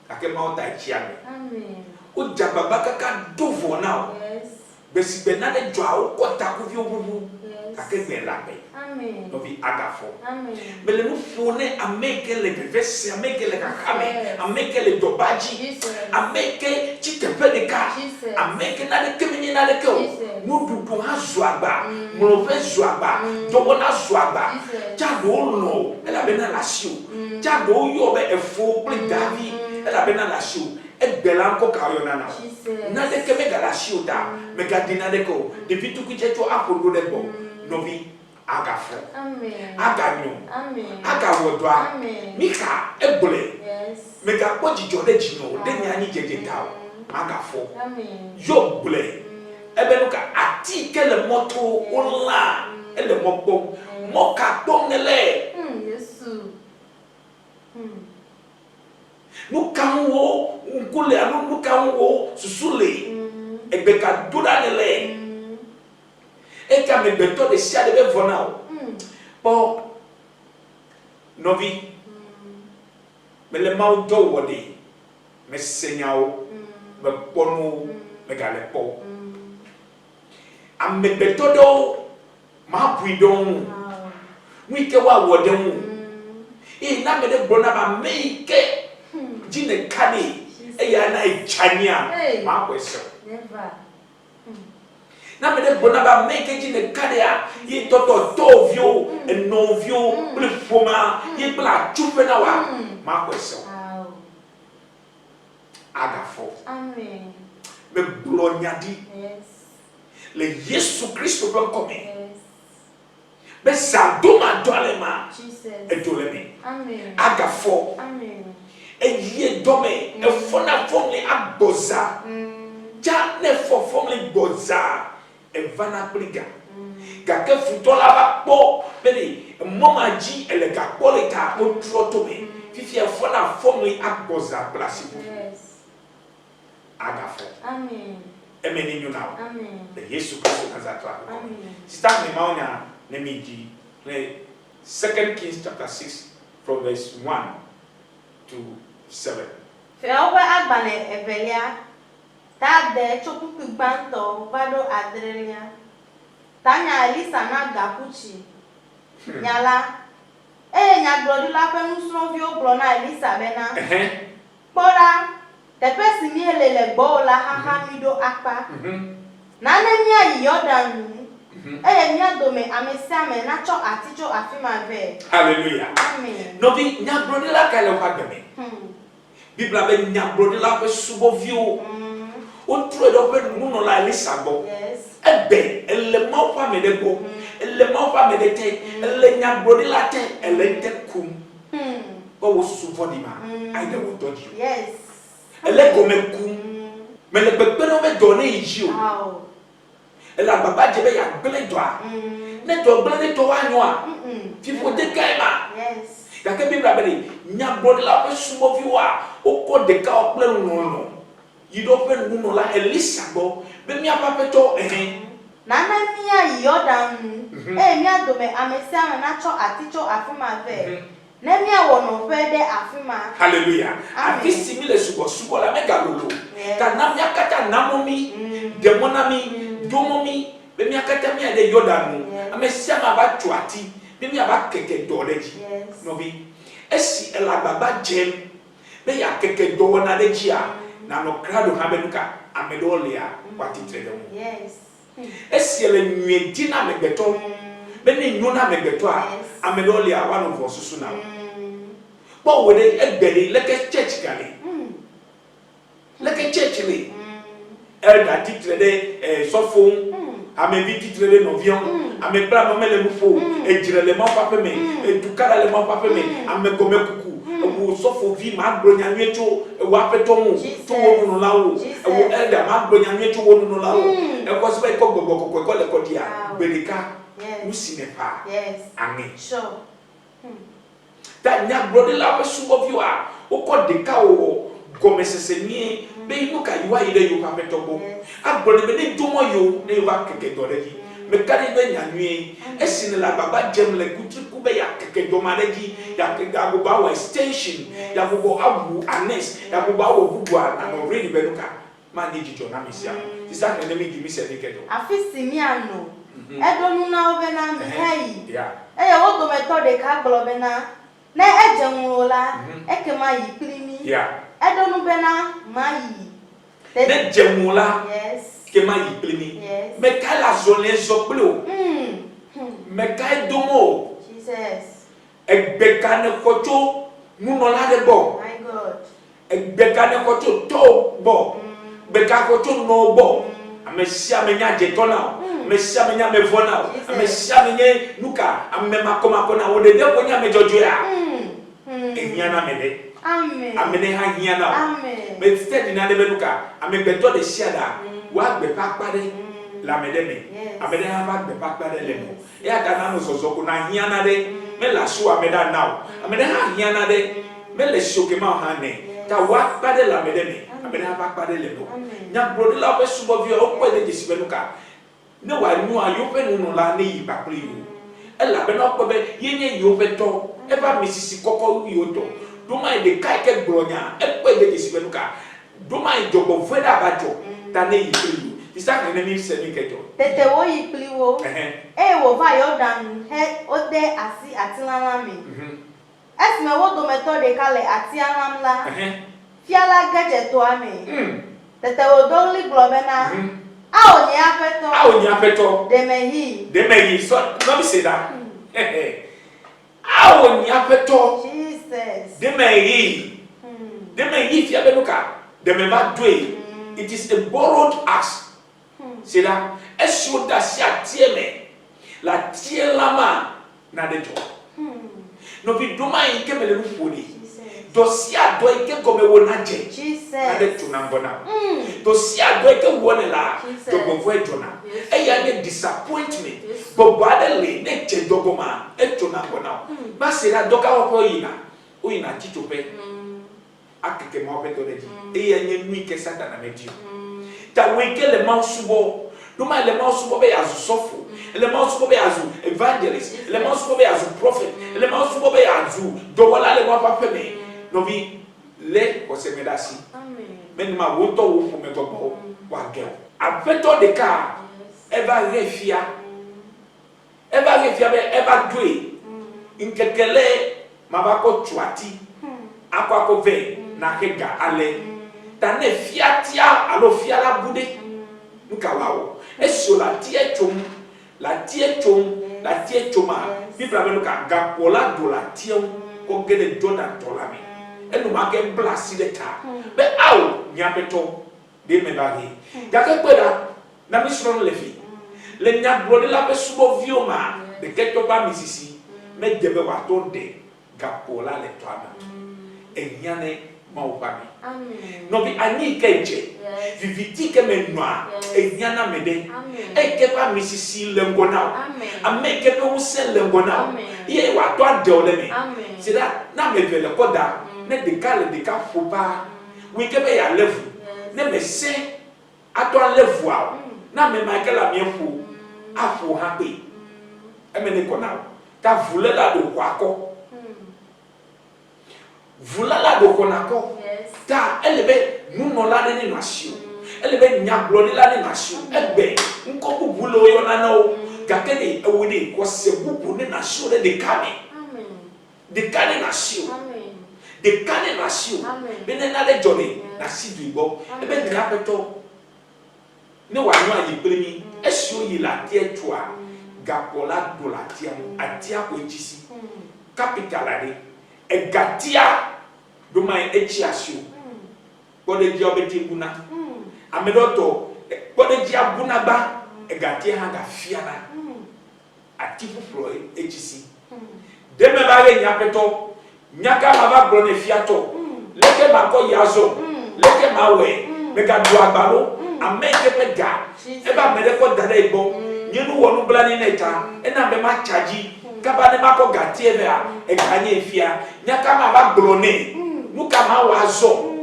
A: Ake ma o ta chiame.
B: Amen.
A: O jababa kaka dovo now.
B: Yes.
A: Besi be na de dwa o kota ko fi obubu.
B: Yes.
A: Ake be labe.
B: Amen.
A: Novi agafo.
B: Amen.
A: Bele no fone ameke le bevese ameke le kakame
B: Yes.
A: ameke le dobaji
B: Jesus.
A: ameke chitepeleka
B: Jesus.
A: ameke na de kemenye na de ko
B: Jesus.
A: no dudu ha zuagba molofe zuagba dobo na zuagba
B: Jesus.
A: jado no ela be na lasio jado yo be efo ple davi ela be na lasio egbela nko ka yo na na
B: Jesus.
A: na de keme galasio ta me gadina de ko de bitu ku checho apodo de bo novi agafo.
B: Amen.
A: Aganyo.
B: Amen.
A: Agawodwa.
B: Amen.
A: Mika ebule.
B: Yes.
A: Mega poji jode jino. Deni ani jeje tao. Agafo.
B: Amen.
A: Yo bule. Ebenuka ati kele moto ola. Ele mokbo. Moka tongele.
B: Yesu.
A: Nukanwo. Nkule anu nukanwo. Susule. Ebeka dudanele. Eka me beto de sia de be vonao. Po novi mele mau do wodi me senyao me ponu me gale po am me beto do ma buidon wike wa wodemu e na me de bona ba meike jine kani e ya na ichania ma kweso
B: Never.
A: na me de bona ba make jine kadia yi toto tovio enovio plefoma yi bla chupe na wa ma kweso agafo
B: Amen.
A: me glonyadi
B: Yes.
A: le Yesu Kristo be come
B: Yes.
A: be sadoma dolema
B: Jesus.
A: edoleme
B: Amen.
A: agafo
B: Amen.
A: eyi dome efona fomle agboza ja ne fo fomle gboza evana pliga gake futola ba po beni mama ji elega polita o trotome fifi efona fomle agboza plasibu
B: Yes.
A: agafo
B: Amen.
A: emeni nyuna
B: Amen.
A: the Yesu Kristo nazatwa
B: Amen.
A: start me mauna nemiji le 2 Kings chapter 6 from verse 1 to 7.
B: Feowe agbane evelia ta de chokuku gbanto vado adrelia tanya Elisa na gakuchi nyala nya grodula pe nusrovio blo na Elisa bena pora the person ni elele gbola haha mido apa na nemia Yordan mia dome amesiame na cho aticho afima ve.
A: Hallelujah.
B: Amen.
A: No bi nya grodula kale wakame Bibla be nya grodula pe subovio o tro do pe nuno la Elisa bo
B: Yes.
A: ebe ele ma fa me de bo ele ma fa me de te ele nya grodula te ele te kum o wo susu for di ma I dey wo touch you
B: Yes.
A: ele go me kum me le gbegbe no me do ne yi o
B: Wow.
A: ele agbagba je be ya gbele do a ne do gbele ne to wa nyo a fifo de kai ma
B: Yes.
A: gake Bibla be ni nya grodula pe subovio a o ko de ka o ple no you don't know la Elisa bo be mi apapeto
B: Nana mia Yordan mia dome amesiame na cho aticho afima ve. Ne mia wono fe de afima.
A: Hallelujah.
B: Amen.
A: Afi simile subo la mega lolo.
B: Yes.
A: Ta na mi akata namomi, demonami, domomi, be mi akata mi de Yordan.
B: Yes.
A: Amesiama ba tuati, be mi aba keke doreji.
B: Yes.
A: No bi. Esi elababa jem. Be ya keke do na de jia. Na no krado ha benuka amedolia kwati trede mu.
B: Yes.
A: Esi ele nwedi na mebeto. Beni nyona megetoa.
B: Yes.
A: Amedoli a one of us now. But when they like a church galley. Like a church lay. Elder titre de sofon. Ame bi titre de novion. Ame bra no mele mufo. Ejire le papa me. Edukara le papa me. Ame gome kuku. Ewo sofo vi ma bronya nwecho. Ewo apetomu. To wo no lawo. Ewo elder ma bronya nwecho wo no lawo. Eko so eko gogo ko le kodia. Belika. Usinepa.
B: Yes.
A: Amen.
B: Sure.
A: That nya brother la su of you are. Oko deka o gomeseseni be nuka yiwa ide yo papetobo. A brother be ni dumo yo ne wa keke doreji. Me kari be nyanwe esine la baba jem le kutu kube ya keke domareji ya keke agoba wa extension ya gogo abu anes ya gogo awu bubwa na no really be nuka mani jijo na misia. Sisa ne me give me se dikedo.
B: Afisi mi ano. Edonu na obena mi heyi.
A: Yeah.
B: Wo do method ka globena. Na ejenwola ekema yi primi.
A: Yeah.
B: Edonu bena mayi.
A: Ne jemula.
B: Yes.
A: Kema yi primi.
B: Yes.
A: Me kala zone zoblo. Me kai domo.
B: Jesus.
A: Egbeka ne kocho nunola de bo.
B: My God.
A: Egbeka ne kocho to bo. Beka kocho no bo. Amesia menya jetona. Amesia menya mevona. Amesia menye nuka amema koma kona wode de konya mejojo ya. Enyana mede.
B: Amen.
A: Amene ha hiana.
B: Amen.
A: Me steady na de benuka. Amebeto de siada. Wa gbe pakpare. La medeme. Amede ha ba gbe pakpare le mo. Ya kana no sosoko na hiana de. Me la so ameda now. Amede ha hiana de. Me le shoke ma ha ne. Ta wa kpade la medeme. Amede ha ba kpade le mo. Nya brodi la be subo vi o ko de jesi benuka. Ne wa nu ayope nu la ne yi pakpare yo. Ela be no ko be yenye yope to. E ba misisi koko yo to. Doma de kai ke bronya. E ko de jesi benuka. Doma jogo veda bajo. Ta ne yi pri. Isa ke ne mi se mi kejo.
B: Tete wo yi pliwo. Wo va yo dan he ode asi atilala mi. Esme wo do method ka le atialam la. Fiala gaje to ame. Tete wo dogli globena. A o ni apeto. Demehi. So no be say that. A o ni apeto. Jesus.
A: Demehi fia benuka. Demeba dwe. It is a borrowed axe. C'est là, est-ce que tu as tié la tié lama na de jo. No bi doma ike mele rufoni. Dosia do ike come wona je.
B: Jesus.
A: Na de tuna mbona. Dosia do ike wona la. Do bovo ejona. E ya ne disappointment. Bobo adele ne je dogoma e tuna mbona. Ba se la doka wo yina. O yina titope. Akeke mo be to de ji. E ya nye nui ke satana meji. Ta weke le mansubo no ma le mansubo be azu sofo le mansubo be azu evangelist le mansubo be azu prophet le mansubo be azu do wala le mo papa me no bi le ko se medasi amen men ma wo to wo me gogo wa gel aveto de ka eva refia be eva dwe inkekele ma ba ko twati akwa ko ve na hega ale ta ne fiatia alo fiala bude nkawawo eso la tie choma bibla be nuka gapola do la tie ko gele Jordan tolami enu ma ke blasi de ta be aw nyabeto de me bagi jake kweda na misron lefi le nyabro de la be subo vioma de keto ba misisi me debe wa tonde gapola le toana enyane maupami.
B: Amen.
A: No bi ani keje. Viviti ke menwa. Enyana mede. Eke pa misisi lengona. Amen ke pe wuse lengona. Ye wa to ade ole me. C'est là na me vele koda. Ne de ka fopa. We ke be ya levu. Ne me se ato levu a. Na me ma ke la mienfu. Afu ha pe. E me ne kona. Ta vule la do kwako. Vulala do konako. Ta elebe nunola de nation. Elebe nyaglo la de nation. Ebe nko bubulo yo na no. Gakene ewede ko se bubu ne nation de kane. Amen. De kane nation. Amen. De kane nation. Amen. Bene na le jone na siduibo. Ebe drapeto. Ne wa nwa yi premi. Esio yi la tie toa. gapola do la tia atia ko echisi capital ade egatia do mai echiasio bode dia obeti buna amedoto bode dia buna ba egatia ha ga fiana atifu flo echisi deme ba re nyapeto nyaka baba bro ne fiato leke ma ko yazo leke ma we me ga do agbalo ameke pe ga e ba me de ko dada igbo nyenu wonu blani neta e na be ma charge kaba ne ma ko gati e ba e ga nya efia nyaka ma ba bro ne nuka ma wazo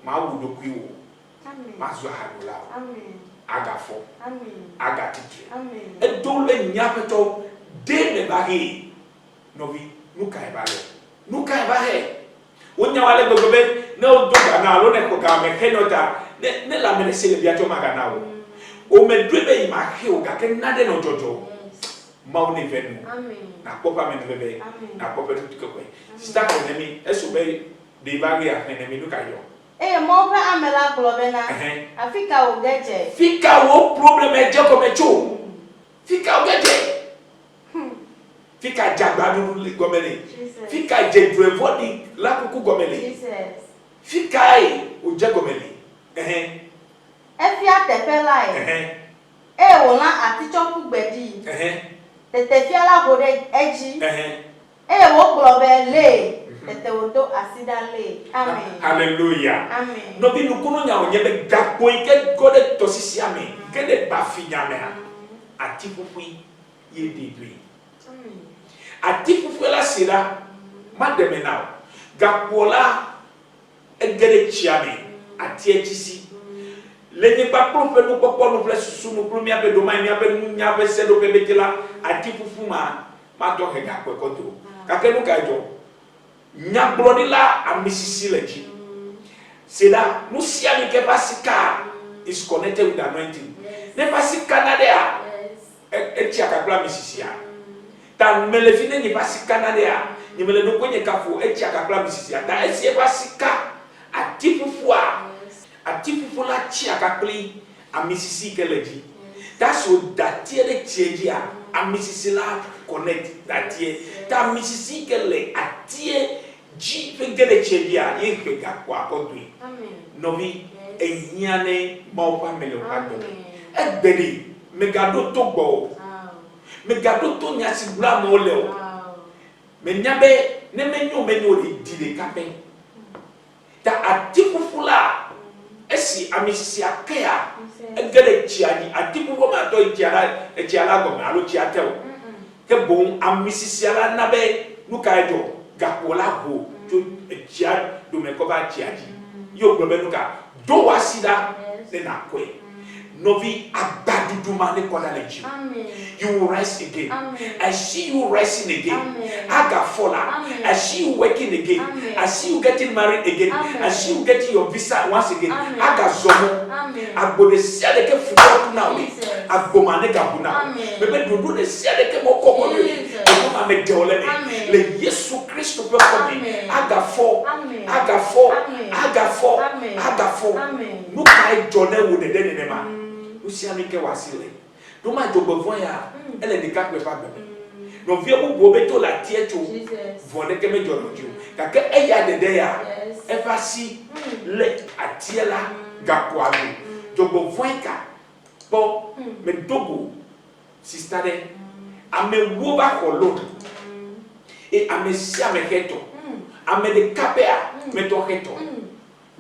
A: ma wudo kuiwo amen ma zo hadola amen agafo amen agatike amen e dole nyapeto de me ba he novi nuka e ba le nuka e ba he wonya wale gogobe na odoga na lo ne ko ga me kenota ne la mene se le biato magana wo o me drebe ma he o ga ke nade no jojo ma o ne venu amen na popa me bebe na popa tu ko sister ko ne mi eso be de bagia ne mi nuka yo
B: mo fa amela globena afika o geje
A: fika wo problem e je ko me chu fika o geje fika jagbadu gomele fika je drevodi la kuku gomele
B: Jesus
A: fika ai o je gomele
B: efia tepelai wo na atichoku gbedi tete fiala hore eji wo globe le tete wodo asida le amen
A: hallelujah
B: amen
A: no bi nukuno nya onye be gapo ike gode tosisi ame kede bafi nyame atifufui ye debi atifufu la sira mademe now gapola egere chiame atiechisi lenye pa profe no popo no flesh susu no plumia be do mai mia be nya be se do be betela atifufu ma to he gakwe koto kakenu kajo nya blodila amisisi leji sida musia ni ke pasika is connected with anointing ne pasika na there etia kakla misisia tan melefine ni pasika na there ni mele do kwenye kafu etia kakla misisia ta esie pasika atifufu la chia kakli amisisi keleji that's what that tie chieji amisisi la connect that tie ta amisisi kele atie ji fegele chieji ye fega kwa kodui amen novi enyane mawa mele kwado egbedi megado to gbo megado to nyasi bla mo le o menyabe ne menyo le dile kape ta atifufula esi amisisi akea egele chiani atifufu ma to chiala go ma lo chiatel ke bon amisisi ala nabe nuka edo gapola go to chia do me ko ba chiaji yo gbe nuka do wasida ne na kwe novi abaduduma ne kola leji amen you will rise again amen I see you rising again amen agafola I see you working again amen I see you getting married again amen I see you getting your visa once again agazomo amen agbode sia de ke fudo na we agboma ne gabuna bebe dodo de sia de ke mokoko le ma me de ole le Yesu Kristo pe ko mi agafo amen no kai jone wo de ne ma usiami ke wasile do ma jobo voya ele de kakwe fa bebe no vie bu bo beto la tieto vone ke me joro ju ka ke eya de ya efasi le atiela gapwalu jobo voika bo me dogo sistade ame wo ba kolo e ame si ame heto ame de kapea me to heto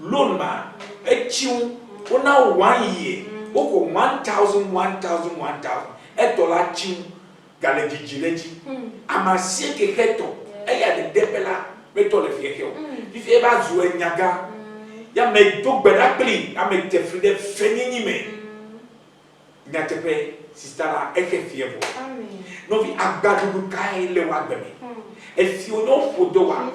A: lonma echiu ona 1 year oko 1000 etola chiu gale jijileji amasie ke heto eya de depela meto le fie heo fie ba zu enyaga ya me to gbeda pli ame tefride fenini me nyatepe sistara eke fie bo amen no vi agbadu kai le wa gbemi efi onyo fodo wa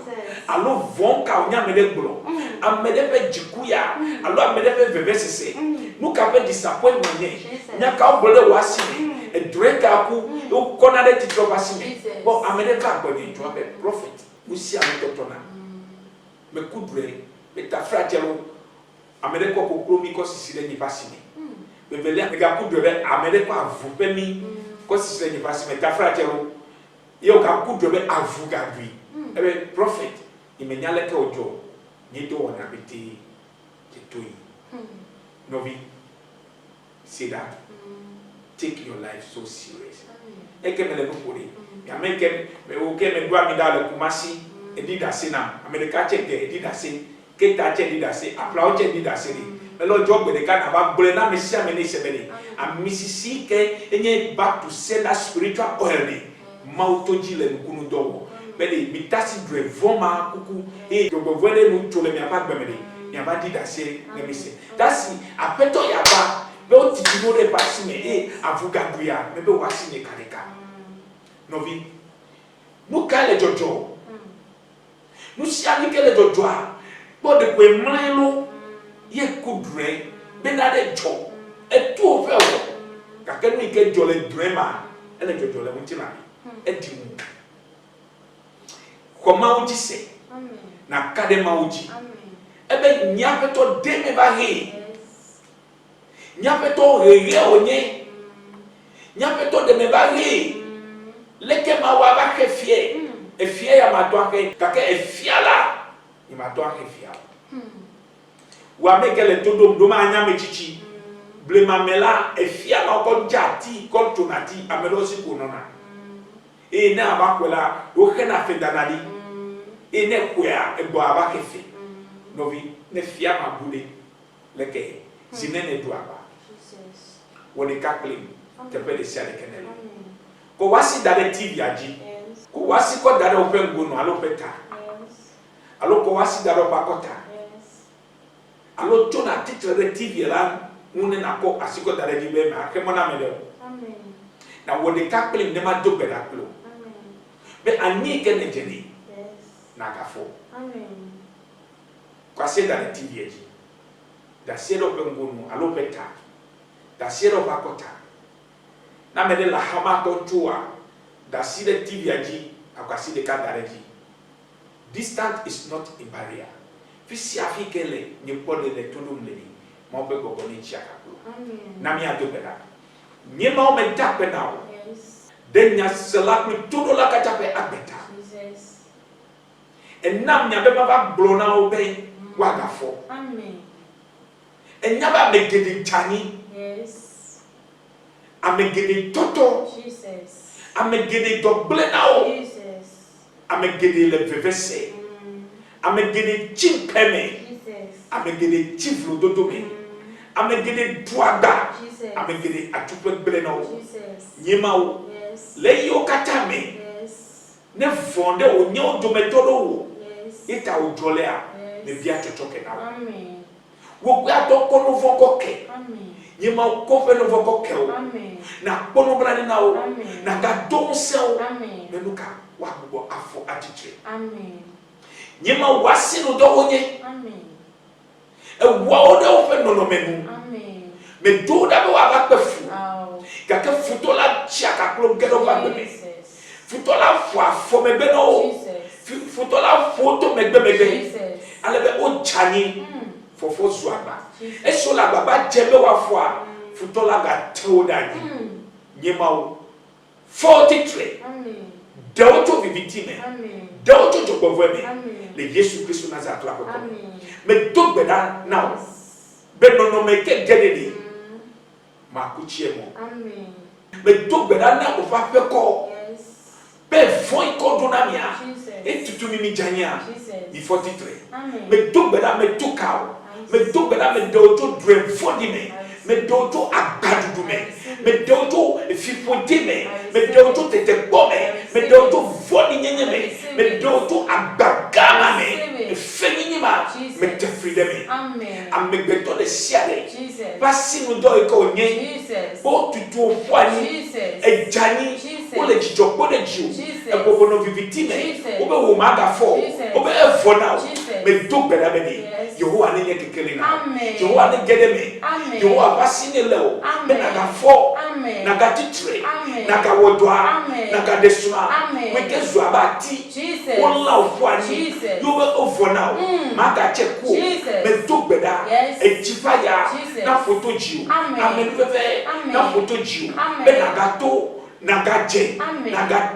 A: alo vonka onya mede gblo amede pe jikuya alo amede pe vevesese nuka pe disappointment nye nyaka obole wasini e dreka ku o konade titro basini bo amede ka gboni to be prophet musi ametotona me kudre me tafrajelo amede ko promi ko sisile ni basini bebele ga kudre amede ko avupemi Ko si ni pas me tafra chero. Yo ka ku do be avuga gui. Ebe prophet imenyale ke ojo. Ni do wona beti ketoi. Novi. See that. Take your life so serious. Eke me le bukuri. Ya meke me oke me dua mi da le kumasi edida sina. America check de edida sin. Keta check edida sin. Applaud check edida sin. Me lo job de kana ba bole na me sia me ne sebele. A misisi ke enye back to send that spiritual oil ni. Mautoji le nkunu dowo. Bele bitasi dre voma kuku e jobo vele no tole mi apa gbemele. Mi apa dida sin ne me se. That's apeto ya ba be o titi no re pasi me avuga guya me be wasi ne kareka. Novi mu kale jojo nu si ani kele jojo a bo de ko emlelo ye kudre be na de jo e tu o fe o ka ke ni ke jole drema ele jojo le mu ti na e di mu ko ma uji se na kade ma uji ebe nyapeto de me ba he nyapeto he onye nyapeto de me ba he leke ma wa ba ke fie e fie ya ma to ake ka ke e fiala ni ma to ake fiala wa me ke le todo do ma anya me chichi ble ma mela e fiala ko jati ko tonati amelo si ko nona e na ba kwela o ke na fe danadi e ne kwa e bo aba ke fi novi ne fia ma bude leke zinene do aba jesus woni ka claim te pe de sia de kenelo ko wasi dare TV aji ko wasi ko dare open gono alo peta alo ko wasi dare pakota alo tona titre de TV la une na ko asiko dare di be ma ke mona mele amen na woni ka claim ne ma do be da klo be ani ke ne jeni na ka fo amen ko asi dare TV aji da sero open gono alo peta da sero pakota na me de la hama to tua da si de TV aji akwasi de kadareji. Distance is not a barrier. Fisi afikele ni pode le tulu mleni mo be gogo ni chiaka ku amen na mi ado bela ni ma o me tape now yes den nya sela mi todo la ka tape abeta jesus en nam nya be ba blona o be waga fo amen en nya ba me gedi tani yes amegede toto jesus amegede doble nao jesus amegede le vevese amegede chimpeme jesus amegede chiflo dodome amegede tuada jesus amegede atupe ble nao jesus nyemao yes le yo katame yes ne fonde o nyo dometodo wo yes ita ojolea ne bia totoke na amen wo gba to kono foko ke amen yema ko fe no voko keo amen na kono brani na o na ga don sel amen menuka wa bubo afo atitre amen yema wasi no do onye amen e wa o do fe no no menu amen me do da wa ba pefu ga ke futo la chiaka klo gedo ba bebe futo la fo afo me be no futo la foto me be jesus ale be o chani fofo zuaba eso la baba jebe wa foa futola ga todani nyemao 43 amen dauto vivitime amen dauto joboveme le Yesu Kristo Nazareth la ko amen me dogbeda now be no me ke gedeli ma kuchiemo amen me dogbeda na ko fa peko yes be foi ko donamia etutu mi janya ni 43 amen me dogbeda me tukao me dogbeda me dauto dream fodime me dauto agadudu me dauto fifodime me dauto tete bome me dauto vodi nyenye me dauto agagama me fenyima me te freedom amen am me beto de siade jesus basi no do ko nye jesus bo tutu ofani jesus ejani o le jijopo de jiu e bobo no vivitime o be wo maga fo o be evo now me dogbeda me Yehowa ne nye kekele na Yehowa ne gedeme Yehowa basine leo me na ga fo na ga titre na ga wodwa na ga desuma we gezu abati wala ofani you be over now ma ga cheku me dogbeda ejifaya na foto jiu amen bebe na foto jiu be na ga to nagaje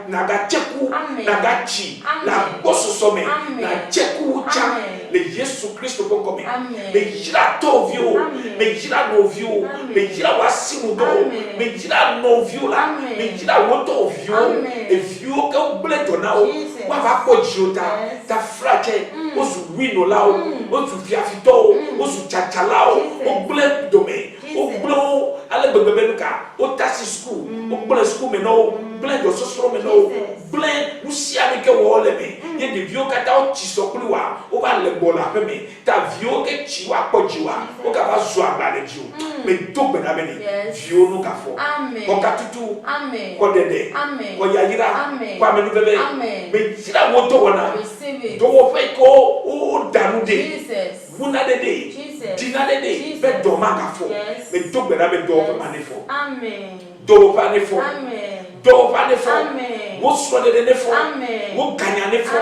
A: naga cheku naga chi la bososome na cheku cha le Yesu Christ ko come me jira tovio me jira novio me jira wasimudo me jira novio la me jira wotovio e vio ke bleto na o wa va ko jota ta frake o su wino la o su fiafito o su chachala o ble dome o blo ale bebe nuka o tasi school o ble school me no ble do sosoro me no ble nusia me ke wo le me ye de vio kata o chisokulu wa o ba le bola pe me ta vio ke chiwa pojiwa o ka ba zo agbale ji o me to gbe na me ni vio no ka fo ko ka tutu ko dede ko yayira ko amenu bebe me jira wo to wona do wo fe ko o danu de Muna dede, dina dede, be do manga fo, me do bena be do mane fo, amen. Do vane fo, amen. Do vane fo, amen. Wo so de ne fo, amen. Wo ganya ne fo,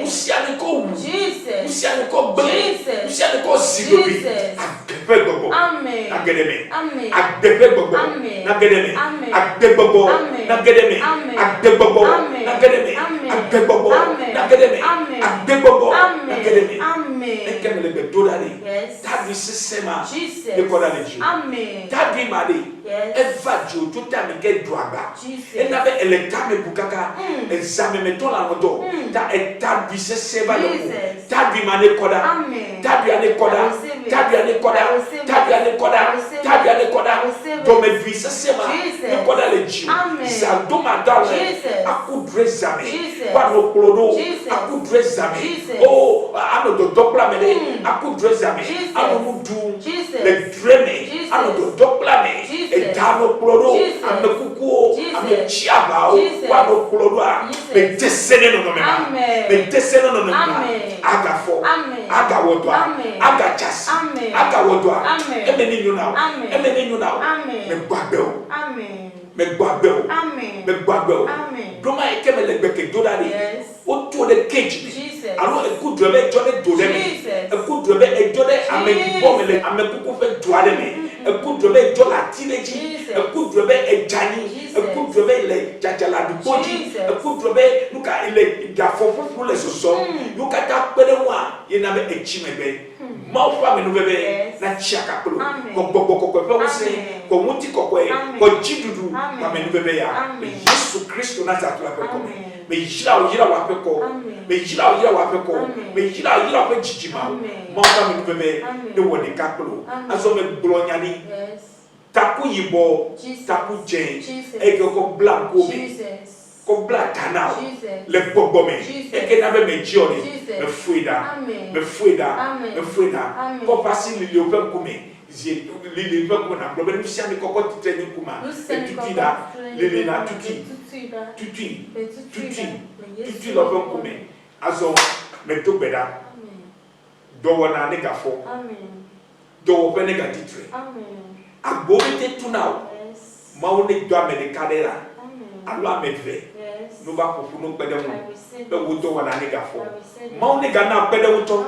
A: wo sia ne ko wu, Jesus. Wo sia ne ko ble, wo sia ne ko zigobi, agbe gbogbo, amen. Agedeme, amen. Agbe gbogbo, amen. Agedeme, amen. Agbe gbogbo, amen. Agedeme, amen. Agbe gbogbo, amen. Agedeme, amen. Agbe gbogbo, amen. Agedeme, amen. Agbe gbogbo, amen. Amen. Ekemele be do yes. That is sema. Jesus. Amen. That be made. Yes. Eva jo to time get droga. Jesus. E na be electa me bukaka. Exame me to la moto. That e that be sema lo. That be mane koda. Amen. That be ane koda. That be ane koda. That be ane koda. That be ane koda. Do me be sema. Me koda le ji. Za do ma dale. Aku dressame. Wa no klodo. Aku dressame. Oh, ano do dopla me. Aku dressame. Ano mudu. Le dreme. Ano do dopla me. E dano klodo. Ame kuku. Ame chiaba. Wa no klodo a. Me desene no me. Me desene no me. Aga fo. Aga wodwa. Aga chasi. Aga wodwa. Eme ni nyuna. Eme ni nyuna. Me gbagbe. Amen. Me gbagbe. Amen. Me gbagbe. Amen. Doma e keme le gbeke dodari. Yes. O to the cage. Jesus. Alors écoute je vais donner dodeme. Écoute je vais donner ame bomele ame kuku fe doade me. Écoute je vais donner la tineji. Écoute je vais jani. Écoute je vais le jajala du body. Écoute je vais nuka ile da fofu pour les soso. Nuka ta pede moi ye na be echimebe. Ma fa me no bebe na chiaka kolo. Ko pe se ko muti ko jidudu ma me no bebe ya. Yesu Christ na za to la pe ko. Me yira wa pe ko. Me yira wa pe ko. Me yira pe jijima. Ma fa me no bebe de woni kakolo. Aso me glonyani. Taku yibo, taku jen. E ko blanco me. Ko black canal le bobome e ke na be me jioni me fuida ko pasi li opem kume zi li opem na problem mi sia mi ko titeni kuma tutida le na tuti lo opem kume azo me to beda do wona ne gafo do wo pe ne ga titre agbo te tunao mawo ne do americanera alo amedve no ba pofu no pede mu be woto wana ne gafo ma ne ga na pede woto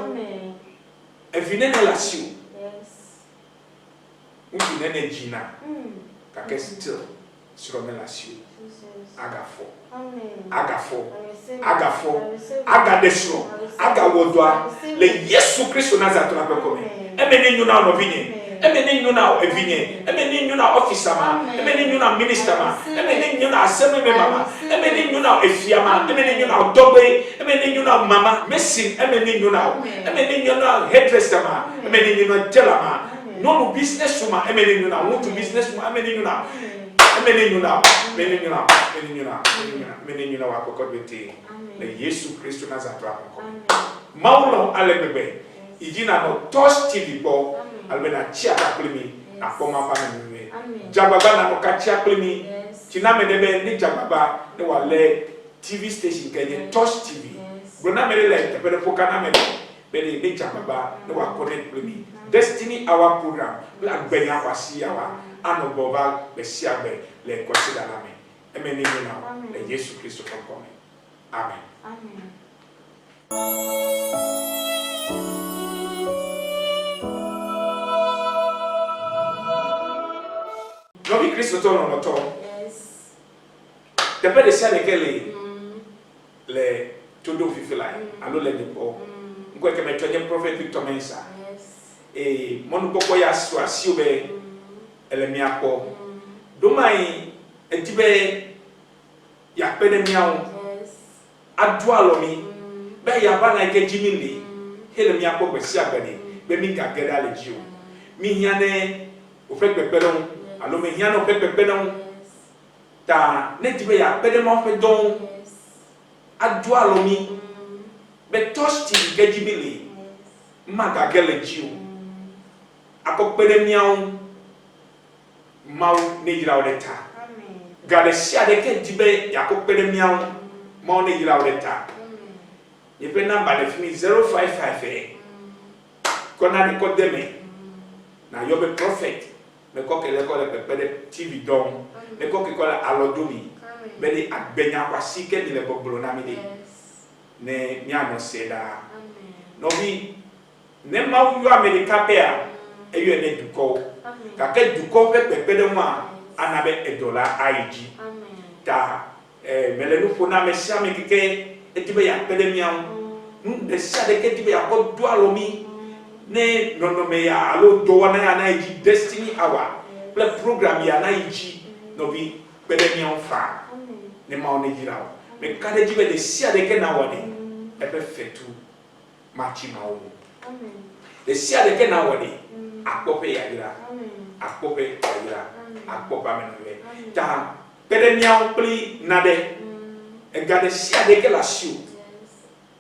A: evine ne lasio yes ne jina ka ke still suro me lasio agafo aga desro aga wodwa le Yesu Christ Nazareth na be ko me e me ne nyuna no vinye emeni nyuna evinye emeni nyuna officer ma emeni nyuna minister ma emeni nyuna assembly mama emeni nyuna efiama emeni nyuna dogbe emeni nyuna mama mesin emeni nyuna hairdresser ma emeni nyuna teller ma no business woman emeni nyuna want business woman emeni nyuna wa kokobete le Yesu Christ Nazareth ko maulo alebebe ijina no Touch TV bo albena chia kaplimi na poma pa me jababa na ko chia kaplimi china me debe ni jababa ne wale TV station kenye Touch TV brona me le tepere foka na me be ni jababa ne wa connect plimi Destiny Hour program la gbenya kwasi yawa ano bova be sia be le kwasi da na me emeni na le Yesu Kristo ko me amen Novi Kristo to no to. Yes. Tepe de sia lekele le todo fifila alo le depo. Nko ke metonye prophet Victor Mensa. E monu koko ya swasi obe ele mi akọ. Domai etibe ya pede miawo. Adua lo mi. Be ya ba na ke jimili. Hele mi akọ kwesi agbede. Be mi ka geda le jiwo. Mi hiane o fe pepelon. Alo mi hiane o fe pepelon. Ta netibe ya pede ma fe don. Adua lo mi. Be tosti ke jimili. Ma ka gele jiwo. Ako pede miawo. Mau ne yira odeta. Amen. Gade sia de ke dibe yakko pede miawo. Mau ne yira odeta. Amen. Ye pe number de fini 055 Kona de ko deme. Na yo be prophet. Me ko ke le ko le pede TV don. Me ko ke ko la alodumi. Amen. Be di agbenya kwasi ke ni le boblo na mi de. Ne nya no seda. Amen. No bi ne mau yo America pe a eyo ne duko. Kake duko pepe de moi anabe $1 aiji ta melenu fona mesia me keke etibe ya pede miam de sia de ke tibe ya ko do alomi ne no me ya alo do wana ya na aiji destiny hour ple program ya na aiji no bi pede miam fa ne ma one jira me kade jibe de sia de ke na woni ebe fetu machi ma wo de sia de ke na woni akpope ya jira akpope ayira akpopa menwe ta pede miaw pli nade e gade sia de ke la siu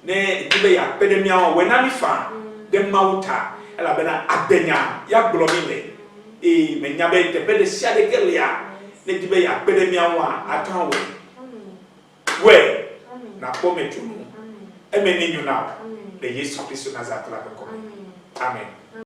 A: ne dibe ya pede miaw we na mi fa de mauta ela bena abenya ya glomile e menya be te pede sia de ke lia ne dibe ya pede miaw a atan we na pome tunu e meninu na de Yesu Kristo Nazareth la ko amen.